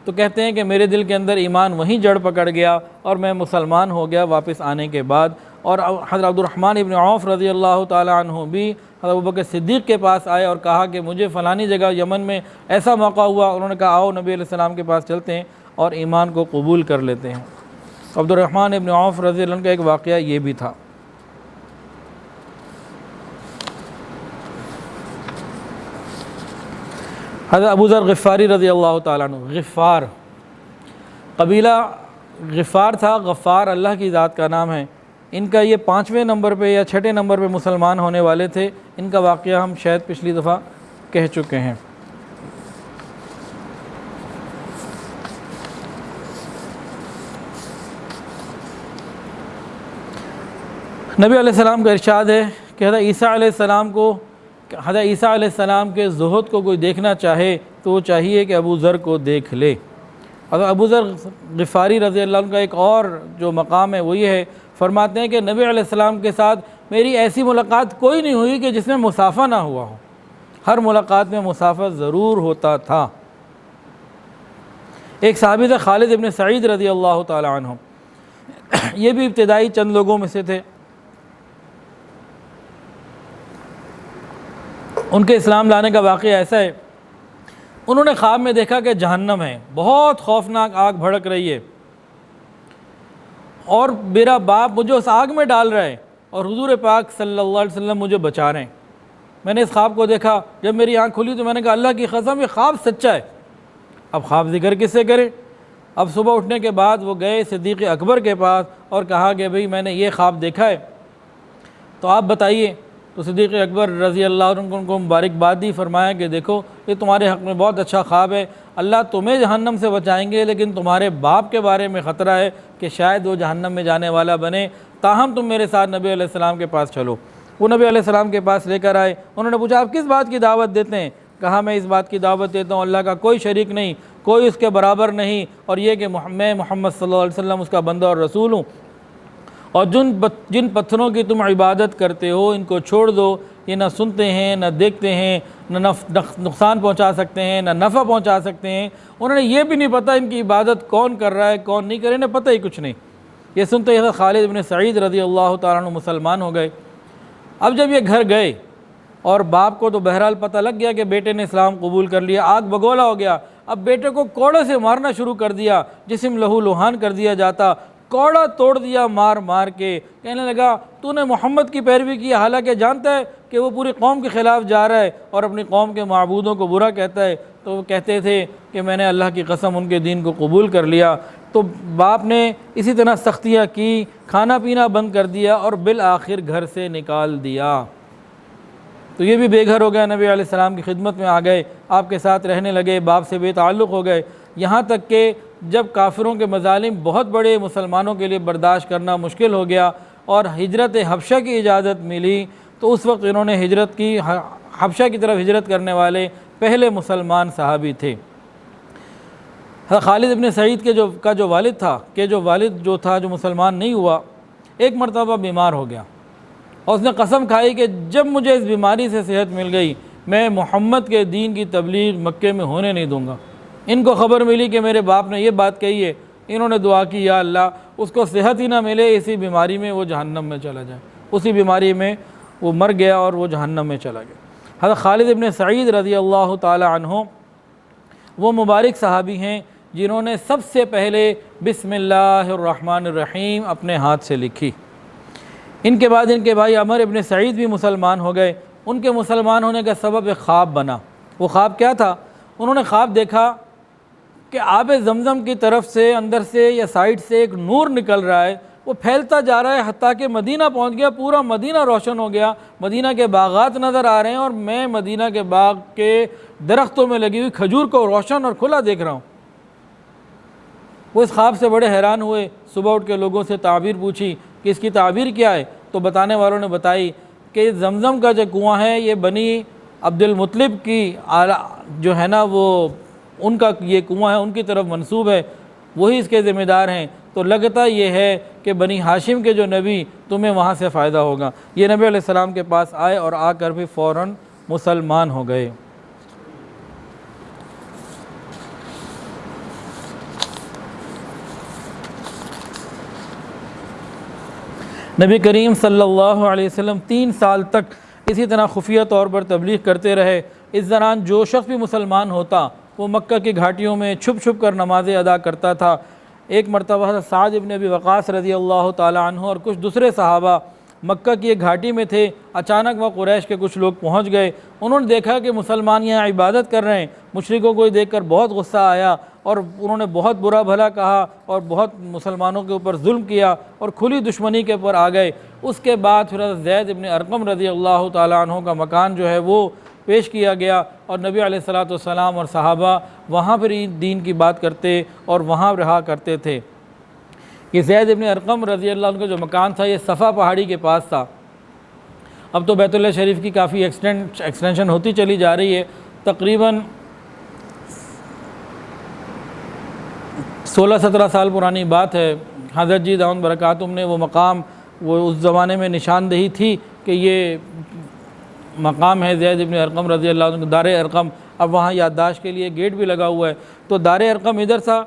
تو کہتے ہیں کہ میرے دل کے اندر ایمان وہیں جڑ پکڑ گیا اور میں مسلمان ہو گیا واپس آنے کے بعد۔ اور حضرت عبد الرحمن ابن عوف رضی اللہ تعالی عنہ بھی حضرت ابوبکر صدیق کے پاس آئے اور کہا کہ مجھے فلانی جگہ یمن میں ایسا موقع ہوا، انہوں نے کہا آؤ نبی علیہ السلام کے پاس چلتے ہیں اور ایمان کو قبول کر لیتے ہیں۔ عبد الرحمن ابن عوف رضی اللہ عنہ کا ایک واقعہ یہ بھی تھا۔ حضرت ابو ذر غفاری رضی اللہ تعالیٰ عنہ، غفار قبیلہ غفار تھا، غفار اللہ کی ذات کا نام ہے۔ ان کا یہ 5ویں نمبر پہ یا 6ٹھے نمبر پہ مسلمان ہونے والے تھے۔ ان کا واقعہ ہم شاید پچھلی دفعہ کہہ چکے ہیں۔ نبی علیہ السلام کا ارشاد ہے کہ حضرت عیسیٰ علیہ السلام کے زہد کو کوئی دیکھنا چاہے تو وہ چاہیے کہ ابو ذر کو دیکھ لے۔ حضرت ابو ذر غفاری رضی اللہ عنہ کا ایک اور جو مقام ہے وہ یہ ہے، فرماتے ہیں کہ نبی علیہ السلام کے ساتھ میری ایسی ملاقات کوئی نہیں ہوئی کہ جس میں مصافحہ نہ ہوا ہو، ہر ملاقات میں مصافحہ ضرور ہوتا تھا۔ ایک صحابی تھے خالد ابن سعید رضی اللہ تعالی عنہ، یہ بھی ابتدائی چند لوگوں میں سے تھے۔ ان کے اسلام لانے کا واقعہ ایسا ہے، انہوں نے خواب میں دیکھا کہ جہنم ہے، بہت خوفناک آگ بھڑک رہی ہے اور میرا باپ مجھے اس آگ میں ڈال رہا ہے اور حضور پاک صلی اللہ علیہ وسلم مجھے بچا رہے ہیں۔ میں نے اس خواب کو دیکھا، جب میری آنکھ کھلی تو میں نے کہا اللہ کی قسم یہ خواب سچا ہے۔ اب خواب ذکر کس سے کریں؟ اب صبح اٹھنے کے بعد وہ گئے صدیق اکبر کے پاس اور کہا کہ بھئی میں نے یہ خواب دیکھا ہے، تو آپ بتائیے۔ تو صدیق اکبر رضی اللہ عنہ کو مبارکباد دی، فرمایا کہ دیکھو یہ تمہارے حق میں بہت اچھا خواب ہے، اللہ تمہیں جہنم سے بچائیں گے، لیکن تمہارے باپ کے بارے میں خطرہ ہے کہ شاید وہ جہنم میں جانے والا بنے، تاہم تم میرے ساتھ نبی علیہ السلام کے پاس چلو۔ وہ نبی علیہ السلام کے پاس لے کر آئے، انہوں نے پوچھا آپ کس بات کی دعوت دیتے ہیں؟ کہا میں اس بات کی دعوت دیتا ہوں اللہ کا کوئی شریک نہیں، کوئی اس کے برابر نہیں، اور یہ کہ میں محمد صلی اللہ علیہ وسلم اس کا بندہ اور رسول ہوں، اور جن پتھروں کی تم عبادت کرتے ہو ان کو چھوڑ دو، یہ نہ سنتے ہیں نہ دیکھتے ہیں، نہ نقصان پہنچا سکتے ہیں نہ نفع پہنچا سکتے ہیں۔ انہوں نے یہ بھی نہیں پتہ ان کی عبادت کون کر رہا ہے کون نہیں کر رہا، انہیں پتہ ہی کچھ نہیں۔ یہ سنتے ہی خالد بن سعید رضی اللہ تعالیٰ عنہ مسلمان ہو گئے۔ اب جب یہ گھر گئے اور باپ کو تو بہرحال پتہ لگ گیا کہ بیٹے نے اسلام قبول کر لیا، آگ بگولا ہو گیا، اب بیٹے کو کوڑے سے مارنا شروع کر دیا، جسم لہو لہان کر دیا جاتا، کوڑا توڑ دیا مار مار کے، کہنے لگا تو نے محمد کی پیروی کی، حالانکہ جانتا ہے کہ وہ پوری قوم کے خلاف جا رہا ہے اور اپنی قوم کے معبودوں کو برا کہتا ہے۔ تو وہ کہتے تھے کہ میں نے اللہ کی قسم ان کے دین کو قبول کر لیا۔ تو باپ نے اسی طرح سختیاں کی، کھانا پینا بند کر دیا اور بالآخر گھر سے نکال دیا۔ تو یہ بھی بے گھر ہو گیا، نبی علیہ السلام کی خدمت میں آ گئے، آپ کے ساتھ رہنے لگے، باپ سے بے تعلق ہو گئے، یہاں تک کہ جب کافروں کے مظالم بہت بڑے مسلمانوں کے لیے برداشت کرنا مشکل ہو گیا اور ہجرت حبشہ کی اجازت ملی، تو اس وقت انہوں نے ہجرت کی، حبشہ کی طرف ہجرت کرنے والے پہلے مسلمان صحابی تھے۔ خالد ابن سعید کا جو والد تھا جو مسلمان نہیں ہوا، ایک مرتبہ بیمار ہو گیا اور اس نے قسم کھائی کہ جب مجھے اس بیماری سے صحت مل گئی میں محمد کے دین کی تبلیغ مکے میں ہونے نہیں دوں گا۔ ان کو خبر ملی کہ میرے باپ نے یہ بات کہی ہے، انہوں نے دعا کی یا اللہ اس کو صحت ہی نہ ملے، اسی بیماری میں وہ جہنم میں چلا جائے۔ اسی بیماری میں وہ مر گیا اور وہ جہنم میں چلا گیا۔ حضرت خالد ابن سعید رضی اللہ تعالی عنہ وہ مبارک صحابی ہیں جنہوں نے سب سے پہلے بسم اللہ الرحمن الرحیم اپنے ہاتھ سے لکھی۔ ان کے بعد ان کے بھائی عمر ابن سعید بھی مسلمان ہو گئے۔ ان کے مسلمان ہونے کا سبب ایک خواب بنا۔ وہ خواب کیا تھا؟ انہوں نے خواب دیکھا کہ آب زمزم کی طرف سے اندر سے یا سائڈ سے ایک نور نکل رہا ہے، وہ پھیلتا جا رہا ہے حتیٰ کہ مدینہ پہنچ گیا، پورا مدینہ روشن ہو گیا، مدینہ کے باغات نظر آ رہے ہیں اور میں مدینہ کے باغ کے درختوں میں لگی ہوئی کھجور کو روشن اور کھلا دیکھ رہا ہوں۔ وہ اس خواب سے بڑے حیران ہوئے، صبح اٹھ کے لوگوں سے تعبیر پوچھی کہ اس کی تعبیر کیا ہے، تو بتانے والوں نے بتائی کہ زمزم کا جو کنواں ہے یہ بنی عبد المطلب کی جو ہے نا وہ ان کا یہ کنواں ہے، ان کی طرف منسوب ہے، وہی اس کے ذمہ دار ہیں، تو لگتا یہ ہے کہ بنی ہاشم کے جو نبی تمہیں وہاں سے فائدہ ہوگا۔ یہ نبی علیہ السلام کے پاس آئے اور آ کر بھی فوراً مسلمان ہو گئے۔ نبی کریم صلی اللہ علیہ وسلم 3 سال تک اسی طرح خفیہ طور پر تبلیغ کرتے رہے۔ اس دوران جو شخص بھی مسلمان ہوتا وہ مکہ کی گھاٹیوں میں چھپ چھپ کر نمازیں ادا کرتا تھا۔ ایک مرتبہ حضرت سعد ابن ابی وقاص رضی اللہ تعالی عنہ اور کچھ دوسرے صحابہ مکہ کی ایک گھاٹی میں تھے، اچانک وہ قریش کے کچھ لوگ پہنچ گئے، انہوں نے دیکھا کہ مسلمان یہاں عبادت کر رہے ہیں، مشرکوں کو دیکھ کر بہت غصہ آیا اور انہوں نے بہت برا بھلا کہا اور بہت مسلمانوں کے اوپر ظلم کیا اور کھلی دشمنی کے اوپر آ گئے۔ اس کے بعد پھر حضرت زید ابن ارقم رضی اللہ تعالیٰ عنہ کا مکان جو ہے وہ پیش کیا گیا اور نبی علیہ الصلوۃ والسلام اور صحابہ وہاں پر دین کی بات کرتے اور وہاں رہا کرتے تھے۔ یہ زید ابن ارقم رضی اللہ عنہ کا جو مکان تھا یہ صفا پہاڑی کے پاس تھا۔ اب تو بیت اللہ شریف کی کافی ایکسٹینشن ہوتی چلی جا رہی ہے، تقریباً 16-17 سال پرانی بات ہے۔ حضرت جی دامت برکاتہم نے وہ مقام وہ اس زمانے میں نشاندہی تھی کہ یہ مقام ہے زید ابن ارقم رضی اللہ عنہ، دار ارقم، اب وہاں یادداشت کے لیے گیٹ بھی لگا ہوا ہے، تو دار ارقم ادھر تھا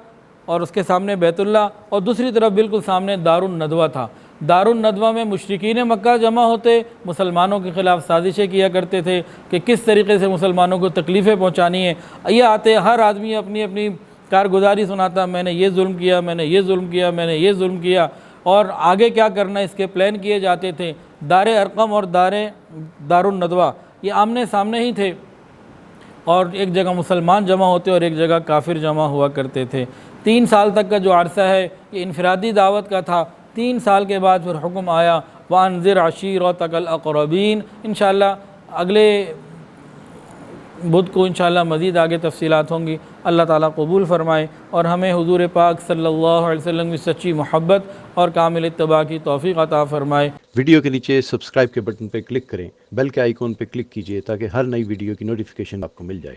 اور اس کے سامنے بیت اللہ، اور دوسری طرف بالکل سامنے دار الندوہ تھا۔ دار الندوہ میں مشرکین مکہ جمع ہوتے، مسلمانوں کے خلاف سازشیں کیا کرتے تھے کہ کس طریقے سے مسلمانوں کو تکلیفیں پہنچانی ہیں۔ یہ آتے، ہر آدمی اپنی اپنی کارگزاری سناتا، میں نے یہ ظلم کیا، میں نے یہ ظلم کیا، میں نے یہ ظلم کیا، اور آگے کیا کرنا ہے اس کے پلان کیے جاتے تھے۔ دار ارقم اور دار الندوہ یہ آمنے سامنے ہی تھے، اور ایک جگہ مسلمان جمع ہوتے اور ایک جگہ کافر جمع ہوا کرتے تھے۔ 3 سال تک کا جو عرصہ ہے یہ انفرادی دعوت کا تھا۔ 3 سال کے بعد پھر حکم آیا وَأَنذِرْ عَشِيرَتَكَ الْأَقْرَبِينَ۔ انشاءاللہ اگلے بدھ کو انشاءاللہ مزید آگے تفصیلات ہوں گی۔ اللہ تعالیٰ قبول فرمائے اور ہمیں حضور پاک صلی اللہ علیہ وسلم کی سچی محبت اور کامل اتباع کی توفیق عطا فرمائے۔ ویڈیو کے نیچے سبسکرائب کے بٹن پہ کلک کریں، بیل کے آئیکن پہ کلک کیجئے تاکہ ہر نئی ویڈیو کی نوٹیفیکیشن آپ کو مل جائے۔